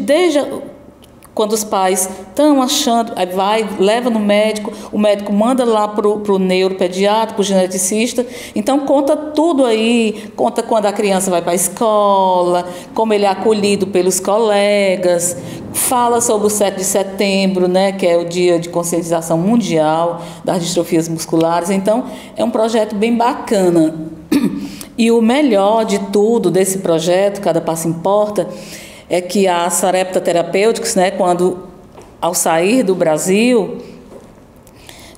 S7: quando os pais estão achando, aí leva no médico, o médico manda lá para o neuropediatra, para o geneticista. Então conta tudo aí, conta quando a criança vai para a escola, como ele é acolhido pelos colegas, fala sobre o 7 de setembro, né, que é o Dia de Conscientização Mundial das Distrofias Musculares. Então é um projeto bem bacana. E o melhor de tudo desse projeto, Cada Passo Importa, é que a Sarepta Therapeutics, né, quando, ao sair do Brasil,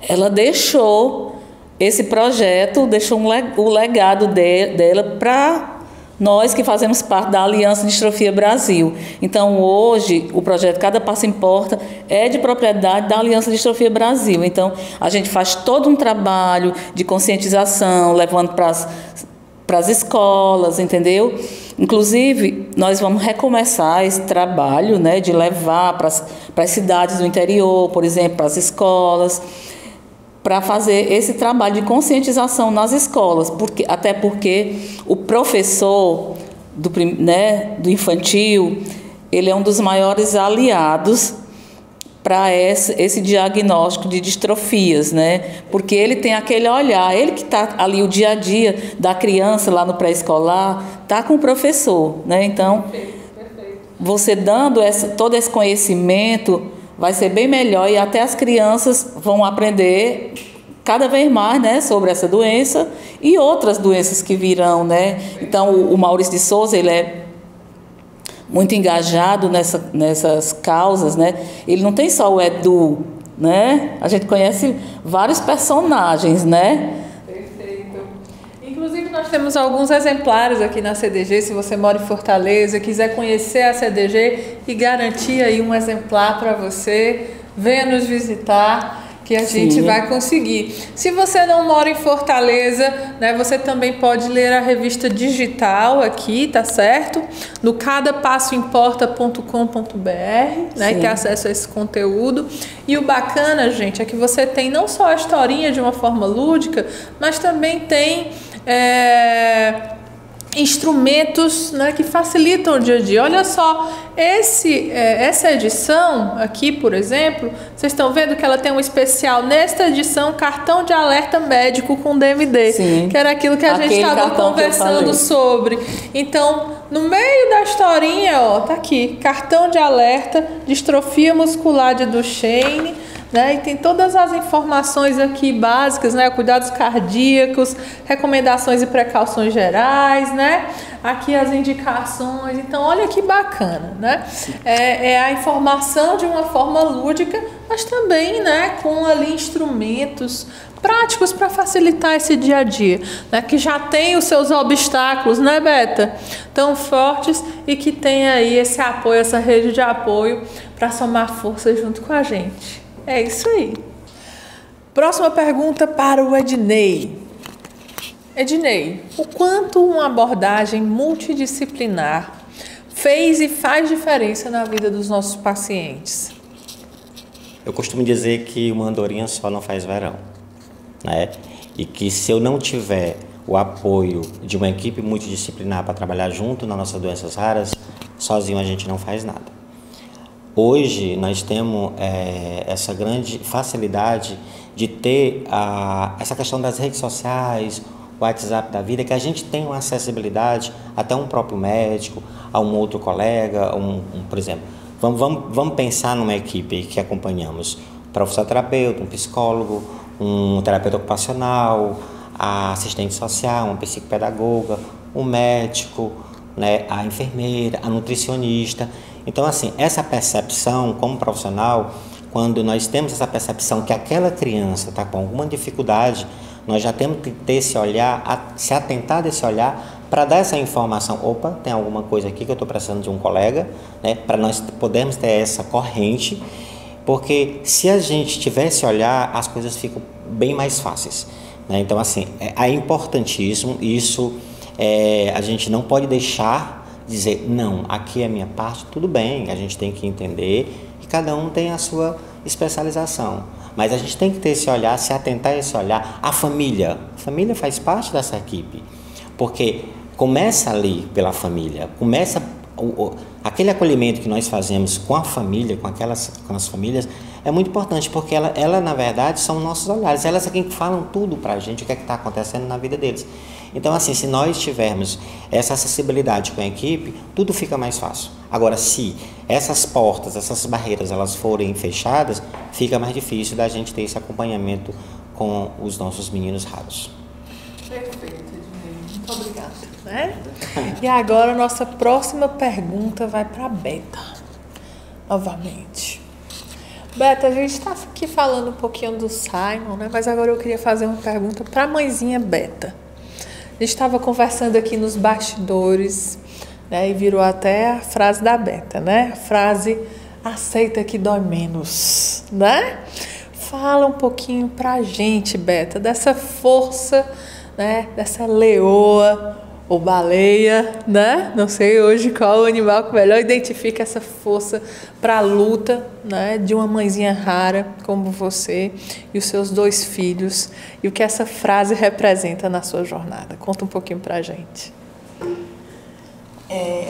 S7: ela deixou esse projeto, deixou o legado dela para nós que fazemos parte da Aliança Distrofia Brasil. Então, hoje, o projeto Cada Passo Importa é de propriedade da Aliança Distrofia Brasil. Então, a gente faz todo um trabalho de conscientização, levando para as escolas, entendeu? Inclusive, nós vamos recomeçar esse trabalho, né, de levar para as cidades do interior, por exemplo, para as escolas, para fazer esse trabalho de conscientização nas escolas, até porque o professor do infantil, ele é um dos maiores aliados para esse diagnóstico de distrofias, né? Porque ele tem aquele olhar, ele que está ali o dia a dia da criança lá no pré-escolar, está com o professor, né? Então, você dando todo esse conhecimento, vai ser bem melhor e até as crianças vão aprender cada vez mais, né, sobre essa doença e outras doenças que virão, né? Então, o Maurício de Souza, ele é muito engajado nessas causas, né? Ele não tem só o Edu, né? A gente conhece vários personagens, né?
S1: Perfeito. Inclusive, nós temos alguns exemplares aqui na CDG. Se você mora em Fortaleza, quiser conhecer a CDG e garantir aí um exemplar para você, venha nos visitar, que a gente vai conseguir. Se você não mora em Fortaleza, né, você também pode ler a revista digital aqui, tá certo? No cadapassoimporta.com.br, né, e ter acesso a esse conteúdo. E o bacana, gente, é que você tem não só a historinha de uma forma lúdica, mas também tem instrumentos, né, que facilitam o dia a dia. Olha só, essa edição aqui, por exemplo, vocês estão vendo que ela tem um especial nesta edição, cartão de alerta médico com DMD, que era aquilo que a gente estava conversando sobre. Então, no meio da historinha, ó, tá aqui, cartão de alerta, distrofia muscular de Duchenne, né? E tem todas as informações aqui básicas, né? Cuidados cardíacos, recomendações e precauções gerais, né? Aqui as indicações. Então, olha que bacana, né? É a informação de uma forma lúdica, mas também, né, com ali instrumentos práticos para facilitar esse dia a dia, né, que já tem os seus obstáculos, né, Beta, tão fortes, e que tem aí esse apoio, essa rede de apoio para somar força junto com a gente. É isso aí. Próxima pergunta para o Ednei. Ednei, o quanto uma abordagem multidisciplinar fez e faz diferença na vida dos nossos pacientes?
S8: Eu costumo dizer que uma andorinha só não faz verão, né? E que se eu não tiver o apoio de uma equipe multidisciplinar para trabalhar junto nas nossas doenças raras, sozinho a gente não faz nada. Hoje nós temos essa grande facilidade de ter essa questão das redes sociais, o WhatsApp da vida, que a gente tem uma acessibilidade até um próprio médico, a um outro colega, por exemplo. Vamos pensar numa equipe que acompanhamos, um profissioterapeuta, um psicólogo, um terapeuta ocupacional, a assistente social, uma psicopedagoga, um médico, né, a enfermeira, a nutricionista. Então, assim, essa percepção como profissional, quando nós temos essa percepção que aquela criança está com alguma dificuldade, nós já temos que ter esse olhar, se atentar desse olhar para dar essa informação. Opa, tem alguma coisa aqui que eu estou precisando de um colega, né, para nós podermos ter essa corrente, porque se a gente tiver esse olhar, as coisas ficam bem mais fáceis, né? Então, assim, é importantíssimo isso, a gente não pode deixar dizer, não, aqui é a minha parte, tudo bem, a gente tem que entender que cada um tem a sua especialização, mas a gente tem que ter esse olhar, se atentar a esse olhar. A família faz parte dessa equipe, porque começa ali pela família, começa aquele acolhimento que nós fazemos com a família, com as famílias, é muito importante, porque ela na verdade são nossos olhares, elas é quem falam tudo pra gente, o que é que está acontecendo na vida deles. Então, assim, se nós tivermos essa acessibilidade com a equipe, tudo fica mais fácil. Agora, se essas portas, essas barreiras, elas forem fechadas, fica mais difícil da gente ter esse acompanhamento com os nossos meninos raros.
S1: Perfeito, Ednei. Muito obrigada. Né? E agora, nossa próxima pergunta vai para a Beta, novamente. Beta, a gente está aqui falando um pouquinho do Simon, né? Mas agora eu queria fazer uma pergunta para a mãezinha Beta. A gente estava conversando aqui nos bastidores, né, e virou até a frase da Beta, né? A frase aceita que dói menos, né? Fala um pouquinho pra gente, Beta, dessa força, né, dessa leoa ou baleia, né? Não sei hoje qual o animal que melhor identifica essa força para a luta, né, de uma mãezinha rara como você e os seus 2 filhos, e o que essa frase representa na sua jornada. Conta um pouquinho para a gente.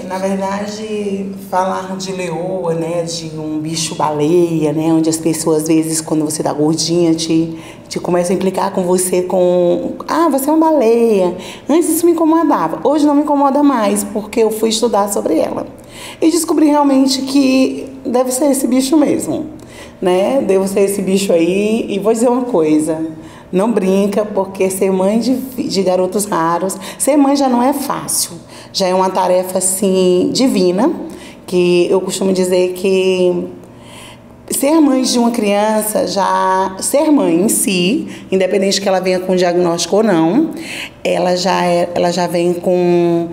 S9: Na verdade, falar de leoa, né, de um bicho baleia, né, onde as pessoas, às vezes, quando você tá gordinha, te começam a implicar com você você é uma baleia. Antes isso me incomodava, hoje não me incomoda mais, porque eu fui estudar sobre ela. E descobri realmente que deve ser esse bicho mesmo, né, devo ser esse bicho aí. E vou dizer uma coisa, não brinca, porque ser mãe de garotos raros, ser mãe já não é fácil. Já é uma tarefa, assim, divina, que eu costumo dizer que ser mãe de uma criança, ser mãe em si, independente que ela venha com diagnóstico ou não, ela já vem com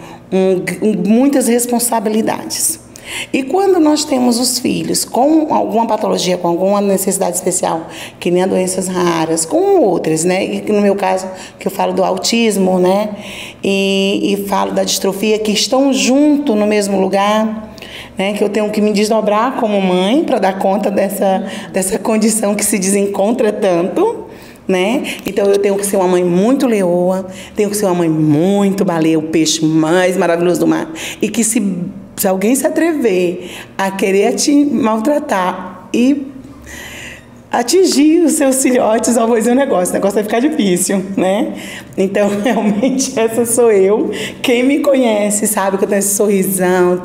S9: muitas responsabilidades. E quando nós temos os filhos com alguma patologia, com alguma necessidade especial, que nem doenças raras, com outras, né? E no meu caso, que eu falo do autismo, né? E falo da distrofia, que estão junto no mesmo lugar, né? Que eu tenho que me desdobrar como mãe para dar conta dessa condição que se desencontra tanto, né? Então eu tenho que ser uma mãe muito leoa, tenho que ser uma mãe muito baleia, o peixe mais maravilhoso do mar, e que se alguém se atrever a querer te maltratar e atingir os seus filhotes, eu vou dizer o negócio vai ficar difícil, né? Então, realmente, essa sou eu. Quem me conhece sabe que eu tenho esse sorrisão,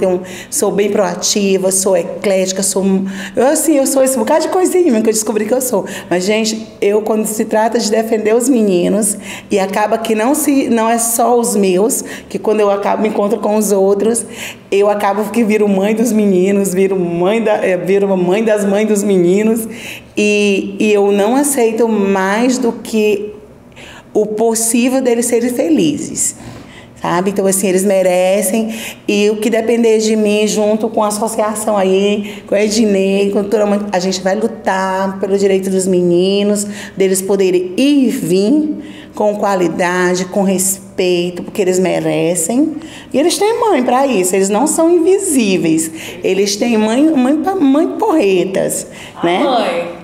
S9: sou bem proativa, sou eclética, eu sou esse bocado de coisinha que eu descobri que eu sou. Mas, gente, quando se trata de defender os meninos, e acaba que não é só os meus, que quando eu me encontro com os outros, eu acabo que viro mãe dos meninos, viro mãe das mães dos meninos, e eu não aceito mais do que o possível deles serem felizes, sabe? Então, assim, eles merecem, e o que depender de mim, junto com a associação aí, com a Ednei, com toda a gente vai lutar pelo direito dos meninos, deles poderem ir e vir com qualidade, com respeito, porque eles merecem. E eles têm mãe para isso, eles não são invisíveis. Eles têm mãe porretas, né?
S1: Mãe.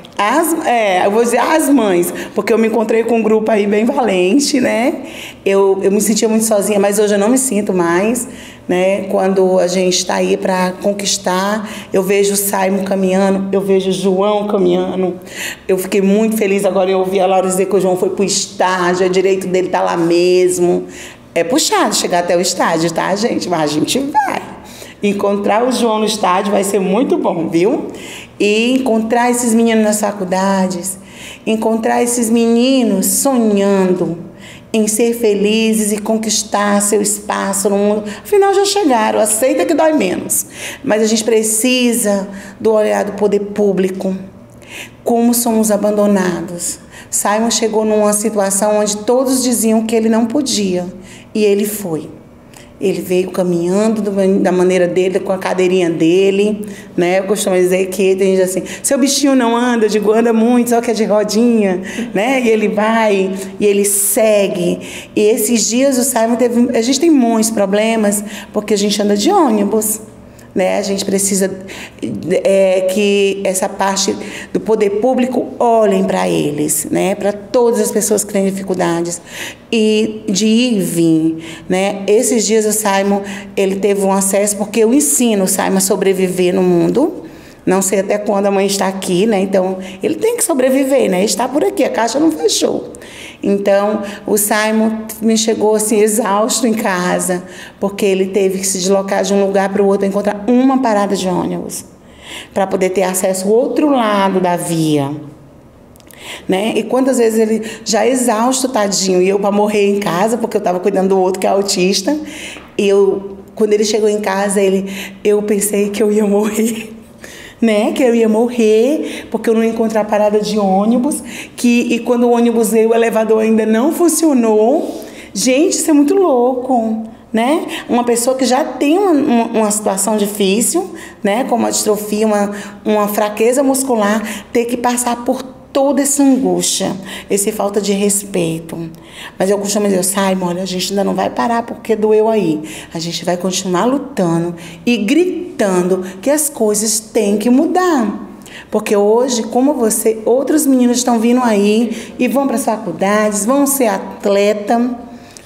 S9: Eu vou dizer as mães, porque eu me encontrei com um grupo aí bem valente, né? Eu me sentia muito sozinha, mas hoje eu não me sinto mais, né? Quando a gente está aí para conquistar, eu vejo o Simon caminhando, eu vejo o João caminhando. Eu fiquei muito feliz agora, eu ouvi a Laura dizer que o João foi para o estádio, o direito dele tá lá mesmo. É puxado chegar até o estádio, tá, gente? Mas a gente vai. Encontrar o João no estádio vai ser muito bom, viu? E encontrar esses meninos nas faculdades, encontrar esses meninos sonhando em ser felizes e conquistar seu espaço no mundo. Afinal, já chegaram, aceita que dói menos. Mas a gente precisa do olhar do poder público. Como somos abandonados. Simon chegou numa situação onde todos diziam que ele não podia, e ele foi. Ele veio caminhando da maneira dele, com a cadeirinha dele, né? Eu costumo dizer que tem gente assim, seu bichinho não anda, eu digo, anda muito, só que é de rodinha, né? E ele vai, e ele segue. E esses dias o Simon a gente tem muitos problemas, porque a gente anda de ônibus, né? A gente precisa que essa parte do poder público olhem para eles, né? Para todas as pessoas que têm dificuldades e de ir e vir, né? Esses dias o Simon, ele teve um acesso, porque eu ensino o Simon a sobreviver no mundo. Não sei até quando a mãe está aqui, né? Então, ele tem que sobreviver, né? Ele está por aqui, a caixa não fechou. Então, o Simon me chegou assim, exausto em casa, porque ele teve que se deslocar de um lugar para o outro, encontrar uma parada de ônibus, para poder ter acesso ao outro lado da via. Né? E quantas vezes ele já exausto, tadinho, e eu para morrer em casa, porque eu estava cuidando do outro que é autista, quando ele chegou em casa, eu pensei que eu ia morrer. Né? Que eu ia morrer, porque eu não ia encontrar parada de ônibus, e quando o ônibus veio, o elevador ainda não funcionou. Gente, isso é muito louco, né? Uma pessoa que já tem uma situação difícil, né? Como a distrofia, uma fraqueza muscular, ter que passar por toda essa angústia, essa falta de respeito. Mas eu costumo dizer, Simon, olha, a gente ainda não vai parar porque doeu aí. A gente vai continuar lutando e gritando que as coisas têm que mudar. Porque hoje, como você, outros meninos estão vindo aí e vão para as faculdades, vão ser atleta,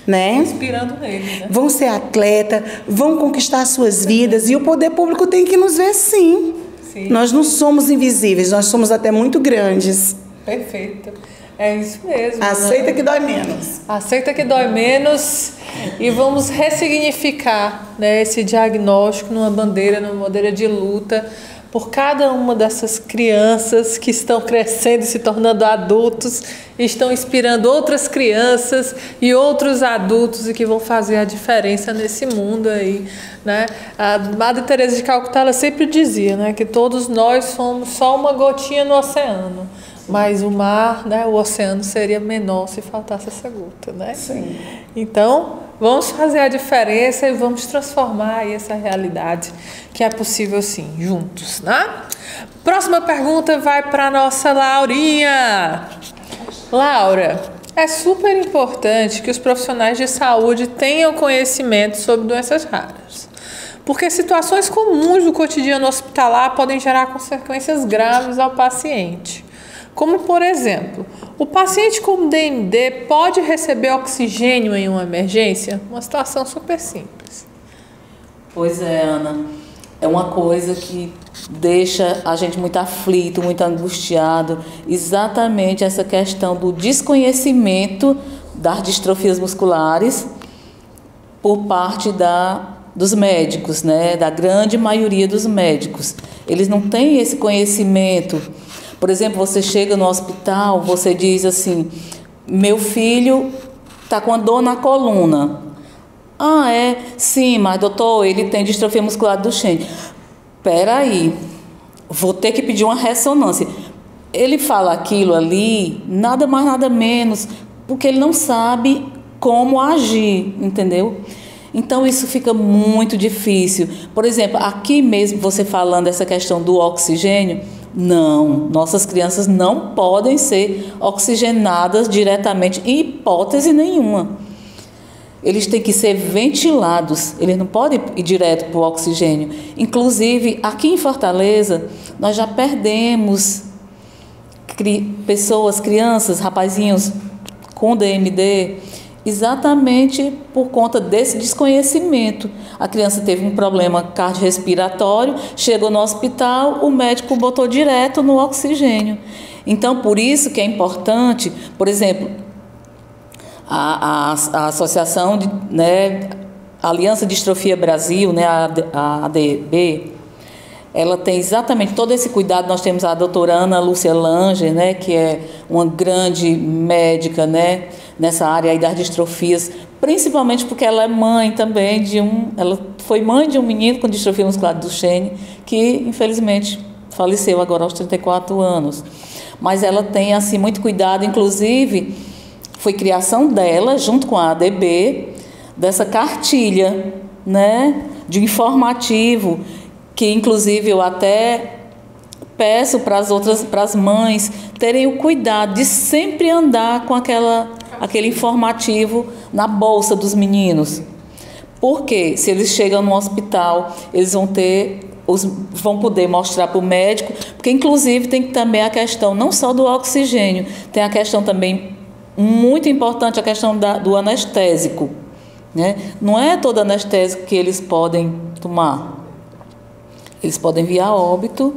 S9: né?
S1: Inspirando nele, né?
S9: Vão ser atleta, vão conquistar suas vidas, e o poder público tem que nos ver sim. Sim. Nós não somos invisíveis, nós somos até muito grandes.
S1: Perfeito. É isso mesmo.
S9: Aceita, né? Que dói menos.
S1: Aceita que dói menos, e vamos ressignificar, né, esse diagnóstico numa bandeira de luta por cada uma dessas crianças que estão crescendo e se tornando adultos, e estão inspirando outras crianças e outros adultos, e que vão fazer a diferença nesse mundo aí, né? A Madre Teresa de Calcutá, ela sempre dizia, né, que todos nós somos só uma gotinha no oceano, mas o mar, né, o oceano seria menor se faltasse essa gota, né?
S9: Sim.
S1: Então, vamos fazer a diferença e vamos transformar aí essa realidade, que é possível sim, juntos, né? Próxima pergunta vai para a nossa Laurinha. Laura, é super importante que os profissionais de saúde tenham conhecimento sobre doenças raras, porque situações comuns do cotidiano hospitalar podem gerar consequências graves ao paciente. Como, por exemplo, o paciente com DMD pode receber oxigênio em uma emergência? Uma situação super simples.
S7: Pois é, Ana. é uma coisa que deixa a gente muito aflito, muito angustiado, exatamente essa questão do desconhecimento das distrofias musculares por parte dos médicos, né? Da grande maioria dos médicos. Eles não têm esse conhecimento. Por exemplo, você chega no hospital, você diz assim, meu filho está com a dor na coluna. Ah, é? Sim, mas doutor, ele tem distrofia muscular do Duchenne. Espera aí, vou ter que pedir uma ressonância. Ele fala aquilo ali, nada mais, nada menos, porque ele não sabe como agir, entendeu? Então, isso fica muito difícil. Por exemplo, aqui mesmo, você falando essa questão do oxigênio, não, nossas crianças não podem ser oxigenadas diretamente, em hipótese nenhuma. Eles têm que ser ventilados, eles não podem ir direto para o oxigênio. Inclusive, aqui em Fortaleza, nós já perdemos pessoas, crianças, rapazinhos com DMD, exatamente por conta desse desconhecimento. A criança teve um problema cardiorrespiratório, chegou no hospital, o médico botou direto no oxigênio. Então, por isso que é importante, por exemplo, a associação, a Aliança Distrofia Brasil, né, a ADB, ela tem exatamente todo esse cuidado. Nós temos a doutora Ana Lúcia Langer, né, que é uma grande médica, né, nessa área aí das distrofias, principalmente porque ela é mãe também ela foi mãe de um menino com distrofia muscular do Duchenne, que infelizmente faleceu agora aos 34 anos. Mas ela tem assim muito cuidado, inclusive foi criação dela, junto com a ADB, dessa cartilha, né, de informativo, que inclusive eu até peço para as mães terem o cuidado de sempre andar com aquele informativo na bolsa dos meninos. Porque se eles chegam no hospital, eles vão poder mostrar para o médico, porque inclusive tem também a questão não só do oxigênio, tem a questão também muito importante, a questão do anestésico, né? Não é todo anestésico que eles podem tomar. Eles podem vir a óbito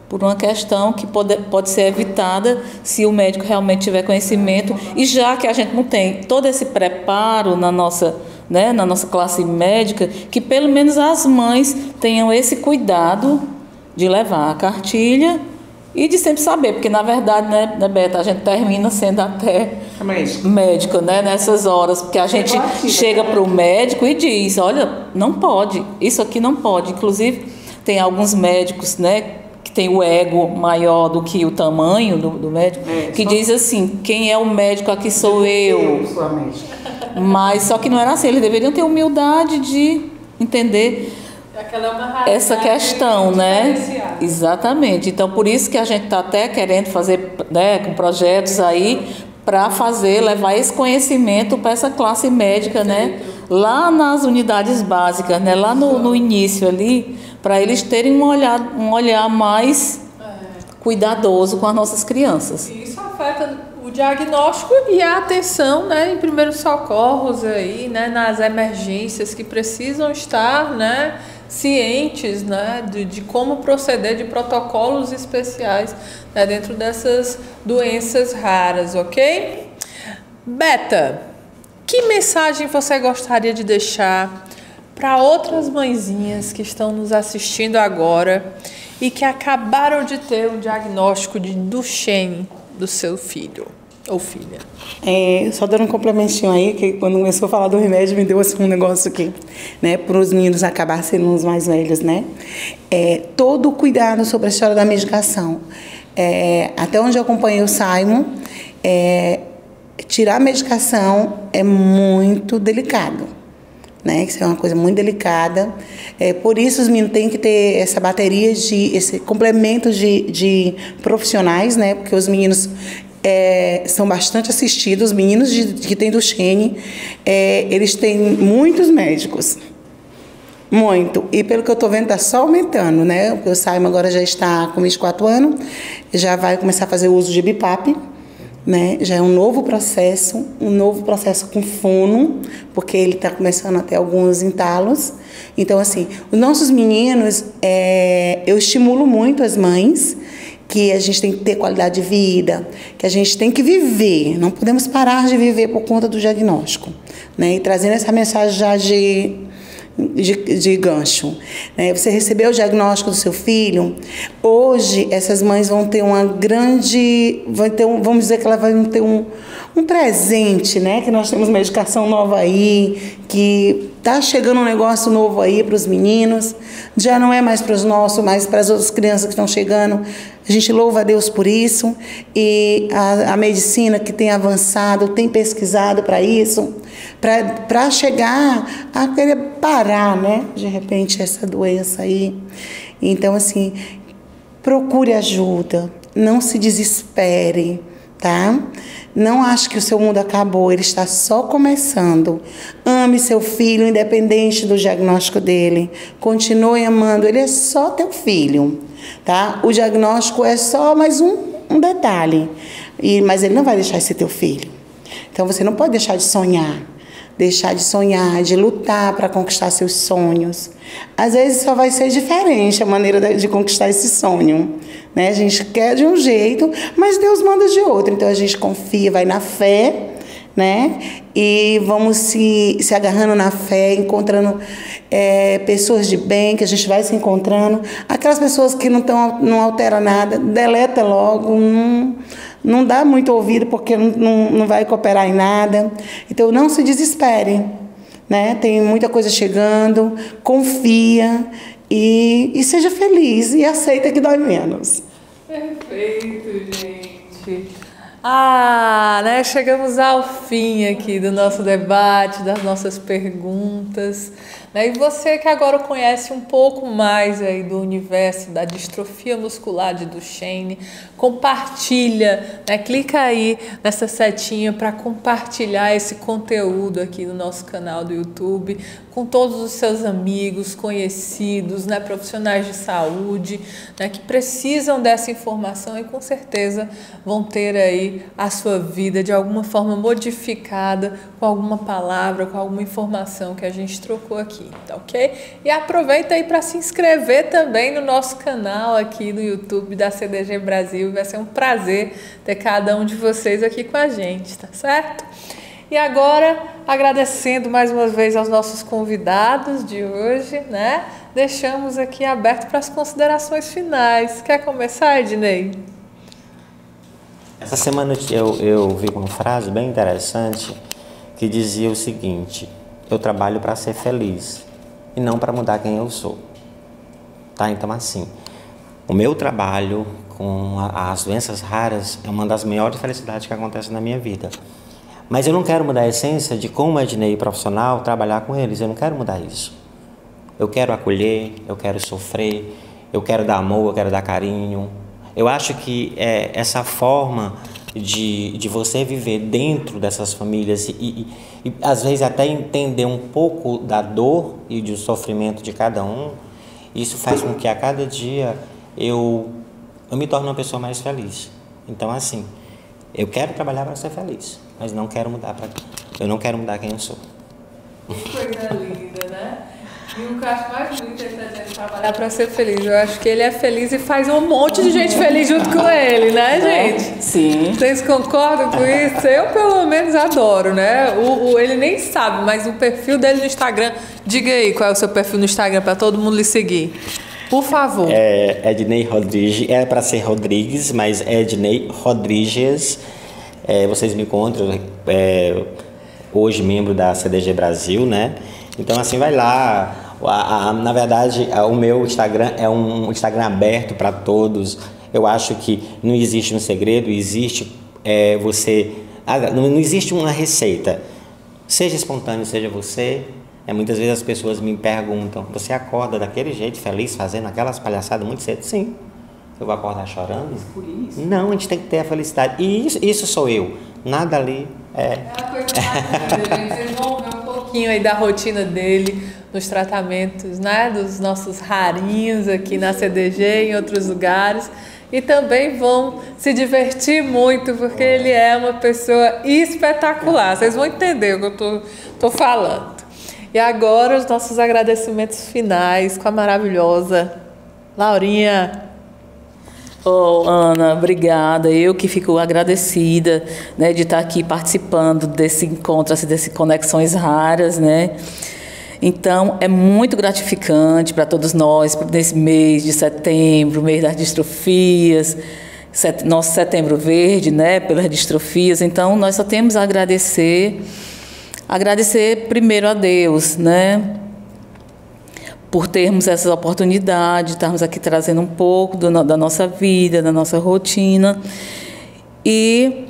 S7: por uma questão que pode ser evitada se o médico realmente tiver conhecimento. E já que a gente não tem todo esse preparo na nossa classe médica, que pelo menos as mães tenham esse cuidado de levar a cartilha e de sempre saber, porque na verdade, né, Beta, a gente termina sendo até médico, né, nessas horas, porque a gente chega para o médico e diz, olha, não pode, isso aqui não pode. Inclusive, tem alguns médicos, né, que tem o ego maior do que o tamanho do médico, que diz assim, quem é o médico aqui sou eu. Mas só que não era assim, eles deveriam ter humildade de entender essa questão, né? Exatamente. Então, por isso que a gente está até querendo fazer, né, com projetos aí, para levar esse conhecimento para essa classe médica, né? Lá nas unidades básicas, né? Lá no início ali, para eles terem um olhar mais cuidadoso com as nossas crianças.
S1: Isso afeta o diagnóstico e a atenção, né, em primeiros socorros aí, né, nas emergências, que precisam estar, né, cientes, né, de como proceder, de protocolos especiais, né, dentro dessas doenças raras, ok? Beta, que mensagem você gostaria de deixar para outras mãezinhas que estão nos assistindo agora e que acabaram de ter um diagnóstico de Duchenne do seu filho ou filha?
S9: Só dando um complementinho aí, que quando começou a falar do remédio, me deu assim um negócio aqui, né, para os meninos acabar sendo os mais velhos, né? Todo o cuidado sobre a história da medicação. Até onde eu acompanhei o Simon, tirar a medicação é muito delicado, né? Isso é uma coisa muito delicada. Por isso os meninos têm que ter essa bateria esse complemento de profissionais, né? Porque os meninos são bastante assistidos, os meninos que têm Duchenne, eles têm muitos médicos. Muito. E pelo que eu estou vendo, está só aumentando, né? Porque o Simon agora já está com 24 anos, já vai começar a fazer o uso de BiPAP, né? Já é um novo processo com fono, porque ele está começando a ter alguns entalos. Então, assim, os nossos meninos, eu estimulo muito as mães que a gente tem que ter qualidade de vida, que a gente tem que viver, não podemos parar de viver por conta do diagnóstico, né? E trazendo essa mensagem já de gancho, né? Você recebeu o diagnóstico do seu filho, hoje essas mães vão ter uma grande, vamos dizer que elas vão ter um presente, né? Que nós temos medicação nova aí, que tá chegando um negócio novo aí para os meninos, já não é mais para os nossos, mas para as outras crianças que estão chegando. A gente louva a Deus por isso, e a medicina que tem avançado, tem pesquisado para isso, para chegar a querer parar, né? De repente, essa doença aí. Então, assim, procure ajuda, não se desespere, tá? Não ache que o seu mundo acabou, ele está só começando. Ame seu filho, independente do diagnóstico dele. Continue amando, ele é só teu filho, tá? O diagnóstico é só mais um detalhe, mas ele não vai deixar de ser teu filho. Então você não pode deixar de sonhar, de lutar para conquistar seus sonhos. Às vezes só vai ser diferente a maneira de conquistar esse sonho, né? A gente quer de um jeito, mas Deus manda de outro. Então a gente confia, vai na fé, né? E vamos se agarrando na fé, encontrando pessoas de bem, que a gente vai se encontrando. Aquelas pessoas que não alteram nada, deleta logo, não dá muito ouvido, porque não vai cooperar em nada. Então não se desespere, né? Tem muita coisa chegando, confia e seja feliz e aceita que dói menos.
S1: Perfeito, gente. Né? Chegamos ao fim aqui do nosso debate, das nossas perguntas, né? E você que agora conhece um pouco mais aí do universo da distrofia muscular de Duchenne, compartilha, né? Clica aí nessa setinha para compartilhar esse conteúdo aqui no nosso canal do YouTube com todos os seus amigos, conhecidos, né? Profissionais de saúde, né? Que precisam dessa informação e com certeza vão ter aí a sua vida de alguma forma modificada com alguma palavra, com alguma informação que a gente trocou aqui, tá ok? E aproveita aí para se inscrever também no nosso canal aqui no YouTube da CDG Brasil. Vai ser um prazer ter cada um de vocês aqui com a gente, tá certo? E agora, agradecendo mais uma vez aos nossos convidados de hoje, né? Deixamos aqui aberto para as considerações finais. Quer começar, Ednei?
S8: Essa semana eu vi uma frase bem interessante que dizia o seguinte: eu trabalho para ser feliz e não para mudar quem eu sou. Tá? Então, assim, o meu trabalho com as doenças raras é uma das maiores felicidades que acontece na minha vida. Mas eu não quero mudar a essência de como Ednei profissional trabalhar com eles. Eu não quero mudar isso. Eu quero acolher, eu quero sofrer, eu quero dar amor, eu quero dar carinho. Eu acho que essa forma de você viver dentro dessas famílias e às vezes até entender um pouco da dor e do sofrimento de cada um, isso faz com que a cada dia eu me torne uma pessoa mais feliz. Então, assim, eu quero trabalhar para ser feliz, mas não quero mudar eu não quero mudar quem eu sou.
S1: Que coisa linda, né? E o que eu acho mais bonito é trabalhar para ser feliz. Eu acho que ele é feliz e faz um monte de gente feliz junto com ele, né, gente?
S7: Sim.
S1: Vocês concordam com isso? Eu, pelo menos, adoro, né? Ele nem sabe, mas o perfil dele no Instagram... Diga aí qual é o seu perfil no Instagram para todo mundo lhe seguir. Por favor.
S8: Ednei Rodrigues. É para ser Rodrigues, mas é Ednei Rodrigues. Vocês me encontram hoje membro da CDG Brasil, né? Então, assim, vai lá. Na verdade, o meu Instagram é um Instagram aberto para todos. Eu acho que não existe um segredo, existe não existe uma receita. Seja espontâneo, seja você. Muitas vezes as pessoas me perguntam: você acorda daquele jeito, feliz, fazendo aquelas palhaçadas muito cedo? Sim. Eu vou acordar chorando? Por isso? Não, a gente tem que ter a felicidade. E isso sou eu. Nada ali
S1: É uma coisa mais linda, gente. Vocês vão ver um pouquinho aí da rotina dele nos tratamentos, né? Dos nossos rarinhos aqui na CDG e em outros lugares. e também vão se divertir muito, porque ele é uma pessoa espetacular. Vocês vão entender o que eu tô falando. E agora os nossos agradecimentos finais com a maravilhosa Laurinha.
S7: Oh, Ana, obrigada. Eu que fico agradecida, né, de estar aqui participando desse encontro, assim, desse Conexões Raras, né? Então, é muito gratificante para todos nós, nesse mês de setembro, mês das distrofias, nosso Setembro Verde, né, pelas distrofias. Então, nós só temos a agradecer primeiro a Deus, né, por termos essa oportunidade, de estarmos aqui trazendo um pouco da nossa vida, da nossa rotina, e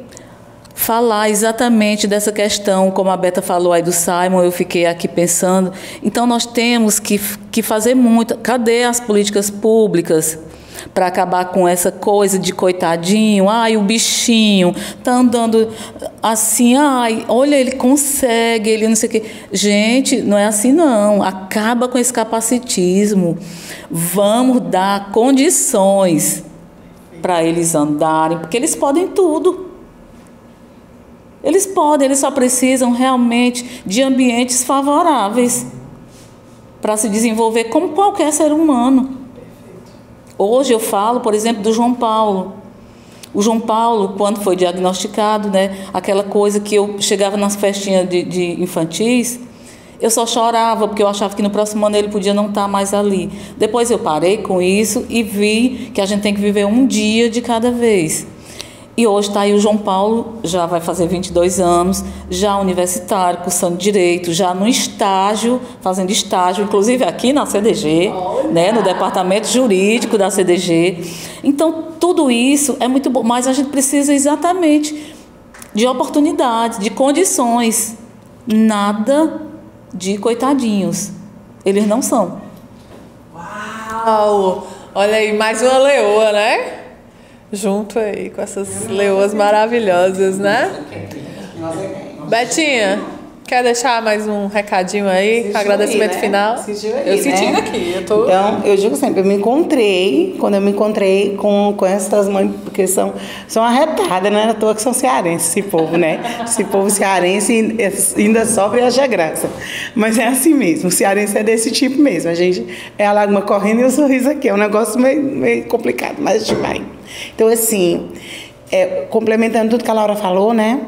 S7: falar exatamente dessa questão, como a Beta falou aí do Simon, eu fiquei aqui pensando. Então, nós temos que fazer muito. Cadê as políticas públicas para acabar com essa coisa de coitadinho? Ai, o bichinho está andando assim, ai, olha, ele consegue, ele não sei o quê. Gente, não é assim não. Acaba com esse capacitismo. Vamos dar condições para eles andarem, porque eles podem tudo. Eles podem, eles só precisam realmente de ambientes favoráveis para se desenvolver como qualquer ser humano. Hoje eu falo, por exemplo, do João Paulo. O João Paulo, quando foi diagnosticado, né, aquela coisa que eu chegava nas festinhas de infantis, eu só chorava, porque eu achava que no próximo ano ele podia não estar mais ali. Depois eu parei com isso e vi que a gente tem que viver um dia de cada vez. E hoje está aí o João Paulo, já vai fazer 22 anos, já universitário, cursando Direito, já no estágio, fazendo estágio, inclusive aqui na CDG, né, no departamento jurídico da CDG. Então, tudo isso é muito bom, mas a gente precisa exatamente de oportunidades, de condições, nada de coitadinhos. Eles não são.
S1: Uau! Olha aí, mais uma leoa, né? Junto aí com essas leoas maravilhosas, né? Betinha, quer deixar mais um recadinho aí? Agradecimento final?
S9: Eu
S1: senti aqui.
S9: Então, eu digo sempre, quando eu me encontrei com essas mães, porque são arretadas, né? À toa que são cearenses, esse povo, né? Esse povo cearense ainda sofre e acha graça. Mas é assim mesmo, o cearense é desse tipo mesmo. A gente é a lágrima correndo e o sorriso aqui. É um negócio meio complicado, mas a gente vai. Então, assim, complementando tudo que a Laura falou, né?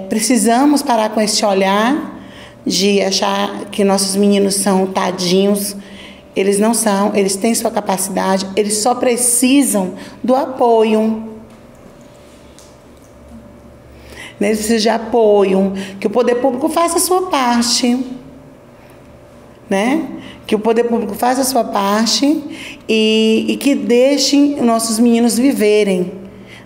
S9: Precisamos parar com esse olhar de achar que nossos meninos são tadinhos. Eles não são, eles têm sua capacidade, eles só precisam do apoio. Eles precisam de apoio, que o poder público faça a sua parte, né? Que o poder público faça a sua parte e que deixem nossos meninos viverem,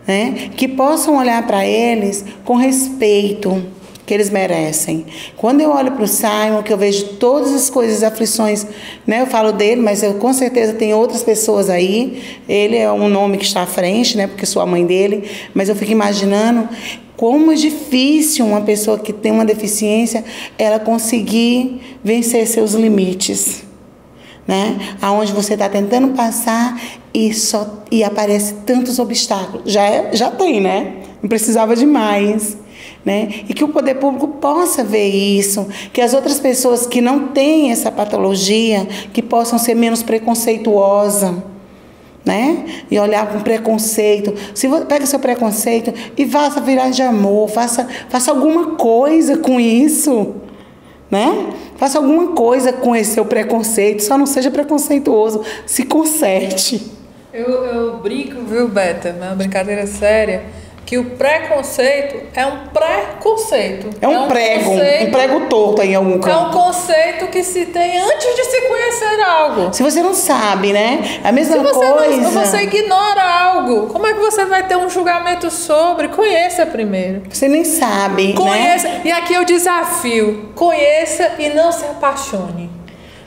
S9: né? Que possam olhar para eles com respeito que eles merecem. Quando eu olho para o Simon, que eu vejo todas as coisas, aflições, né? Eu falo dele, mas eu com certeza tem outras pessoas aí. Ele é um nome que está à frente, né? Porque sou a mãe dele, mas eu fico imaginando como é difícil uma pessoa que tem uma deficiência, ela conseguir vencer seus limites, né? Aonde você está tentando passar e aparece tantos obstáculos. Já tem, né? Não precisava de mais, né? E que o poder público possa ver isso, que as outras pessoas que não têm essa patologia, que possam ser menos preconceituosas, né? E olhar com preconceito. Se você pega seu preconceito e faça virar de amor, faça alguma coisa com isso, né? Faça alguma coisa com esse seu preconceito, só não seja preconceituoso, se conserte.
S1: Eu brinco, viu, Beta? Uma brincadeira séria, que o preconceito é um preconceito.
S9: É um prego torto em algum canto.
S1: É um conceito que se tem antes de se conhecer algo.
S9: Se você não sabe, né? A mesma coisa.
S1: Se você ignora algo, como é que você vai ter um julgamento sobre? Conheça primeiro.
S9: Você nem sabe,
S1: conheça,
S9: né?
S1: E aqui eu desafio. Conheça e não se apaixone.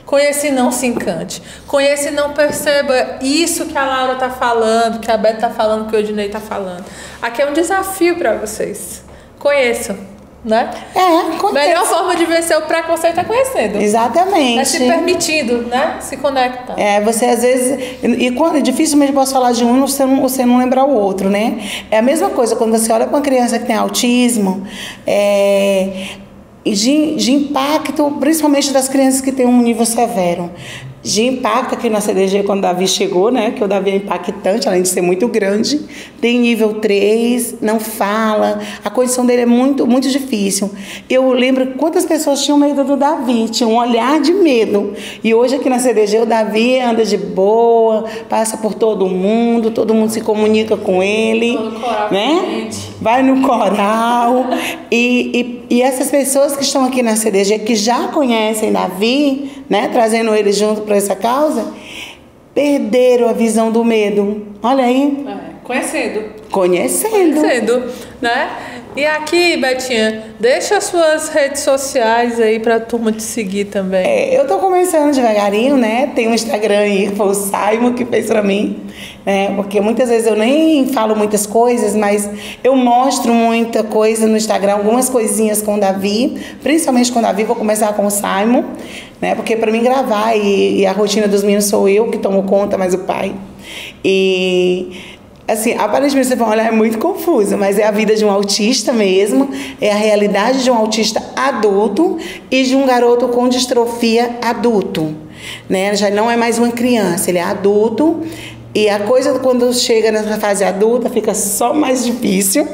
S1: Conheça e não se encante. Conheça e não perceba isso que a Laura está falando, que a Beth está falando, que o Odinei está falando. Aqui é um desafio para vocês. Conheçam. né?
S9: Acontece.
S1: Melhor forma de vencer o preconceito é conhecendo.
S9: Exatamente.
S1: É se permitindo, né? Se conectar.
S9: Você às vezes... E quando, dificilmente posso falar de um e você não lembrar o outro, né? É a mesma coisa quando você olha para uma criança que tem autismo, de impacto, principalmente das crianças que têm um nível severo. De impacto aqui na CDG, quando o Davi chegou, né? Que o Davi é impactante, além de ser muito grande. Tem nível 3, não fala. A condição dele é muito, muito difícil. Eu lembro quantas pessoas tinham medo do Davi, tinham um olhar de medo. E hoje aqui na CDG, o Davi anda de boa, passa por todo mundo se comunica com ele.
S1: No coral,
S9: né? Vai no coral. E essas pessoas que estão aqui na CDG, que já conhecem Davi, né? Trazendo ele junto para essa causa, perderam a visão do medo. Olha aí.
S1: Conhecendo, né? E aqui, Betinha, deixa as suas redes sociais aí pra turma te seguir também.
S9: Eu tô começando devagarinho, né? Tem um Instagram aí, que foi o Simon que fez pra mim, né? Porque muitas vezes eu nem falo muitas coisas, mas eu mostro muita coisa no Instagram, algumas coisinhas com o Davi, principalmente com o Davi, vou começar com o Simon, né? Porque pra mim gravar e a rotina dos meninos sou eu que tomo conta, mas o pai. Assim, aparentemente você vai olhar, é muito confuso, mas é a vida de um autista mesmo, é a realidade de um autista adulto e de um garoto com distrofia adulto, né? Já não é mais uma criança, ele é adulto e a coisa quando chega nessa fase adulta fica só mais difícil,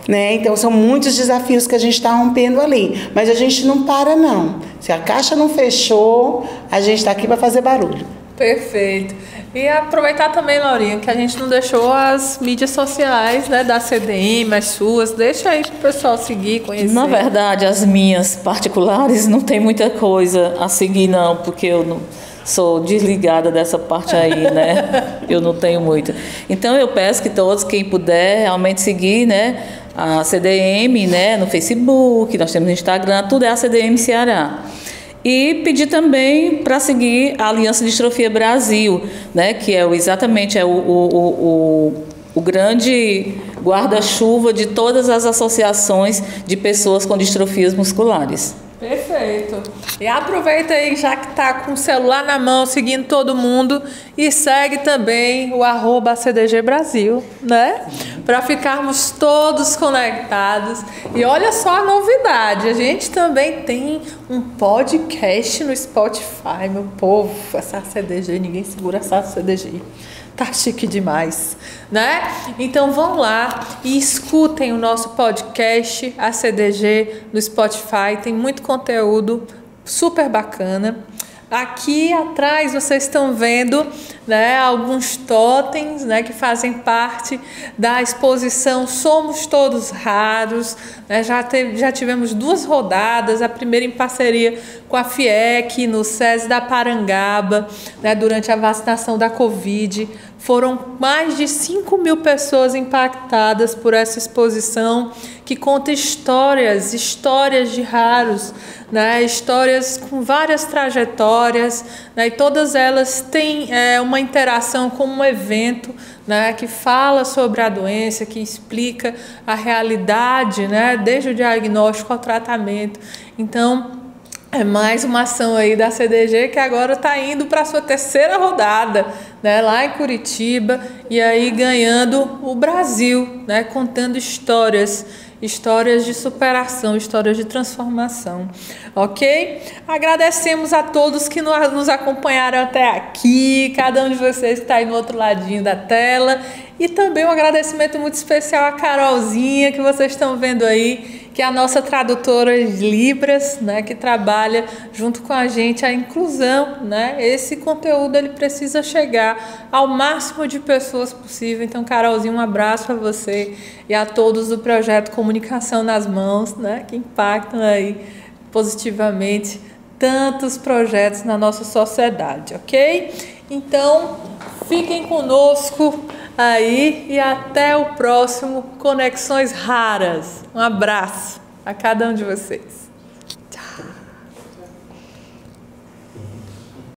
S9: né? Então são muitos desafios que a gente está rompendo ali, mas a gente não para não. Se a caixa não fechou, a gente está aqui para fazer barulho.
S1: Perfeito. E aproveitar também, Laurinha, que a gente não deixou as mídias sociais, né, da CDM, as suas. Deixa aí pro pessoal seguir, conhecer.
S7: Na verdade, as minhas particulares não tem muita coisa a seguir, não, porque eu não sou desligada dessa parte aí, né? Eu não tenho muita. Então, eu peço que todos, quem puder, realmente seguir, né, a CDM, né, no Facebook, nós temos no Instagram, tudo é a CDM Ceará. E pedir também para seguir a Aliança Distrofia Brasil, né, que é exatamente o grande guarda-chuva de todas as associações de pessoas com distrofias musculares.
S1: Perfeito. E aproveita aí, já que tá com o celular na mão, seguindo todo mundo, e segue também o @CDG Brasil, né? Para ficarmos todos conectados. E olha só a novidade, a gente também tem um podcast no Spotify, meu povo. Essa CDG, ninguém segura essa CDG. Tá chique demais, né? Então vão lá e escutem o nosso podcast, a CDG, no Spotify. Tem muito conteúdo super bacana. Aqui atrás vocês estão vendo, né, alguns totens, né, que fazem parte da exposição Somos Todos Raros, né, já tivemos 2 rodadas, a primeira em parceria com a FIEC, no SESI da Parangaba, né, durante a vacinação da Covid. Foram mais de 5.000 pessoas impactadas por essa exposição que conta histórias de raros, né? Histórias com várias trajetórias, né? E todas elas têm uma interação com um evento, né? Que fala sobre a doença, que explica a realidade, né? Desde o diagnóstico ao tratamento. Então, é mais uma ação aí da CDG que agora está indo para a sua 3ª rodada, né, lá em Curitiba, e aí ganhando o Brasil, né, contando histórias de superação, histórias de transformação, ok? Agradecemos a todos que nos acompanharam até aqui, cada um de vocês que está aí no outro ladinho da tela, e também um agradecimento muito especial à Carolzinha, que vocês estão vendo aí, que é a nossa tradutora de Libras, né, que trabalha junto com a gente a inclusão, né? Esse conteúdo ele precisa chegar ao máximo de pessoas possível. Então, Carolzinha, um abraço para você e a todos do projeto Comunicação nas Mãos, né, que impactam aí positivamente tantos projetos na nossa sociedade, ok? Então, fiquem conosco aí e até o próximo Conexões Raras. Um abraço a cada um de vocês.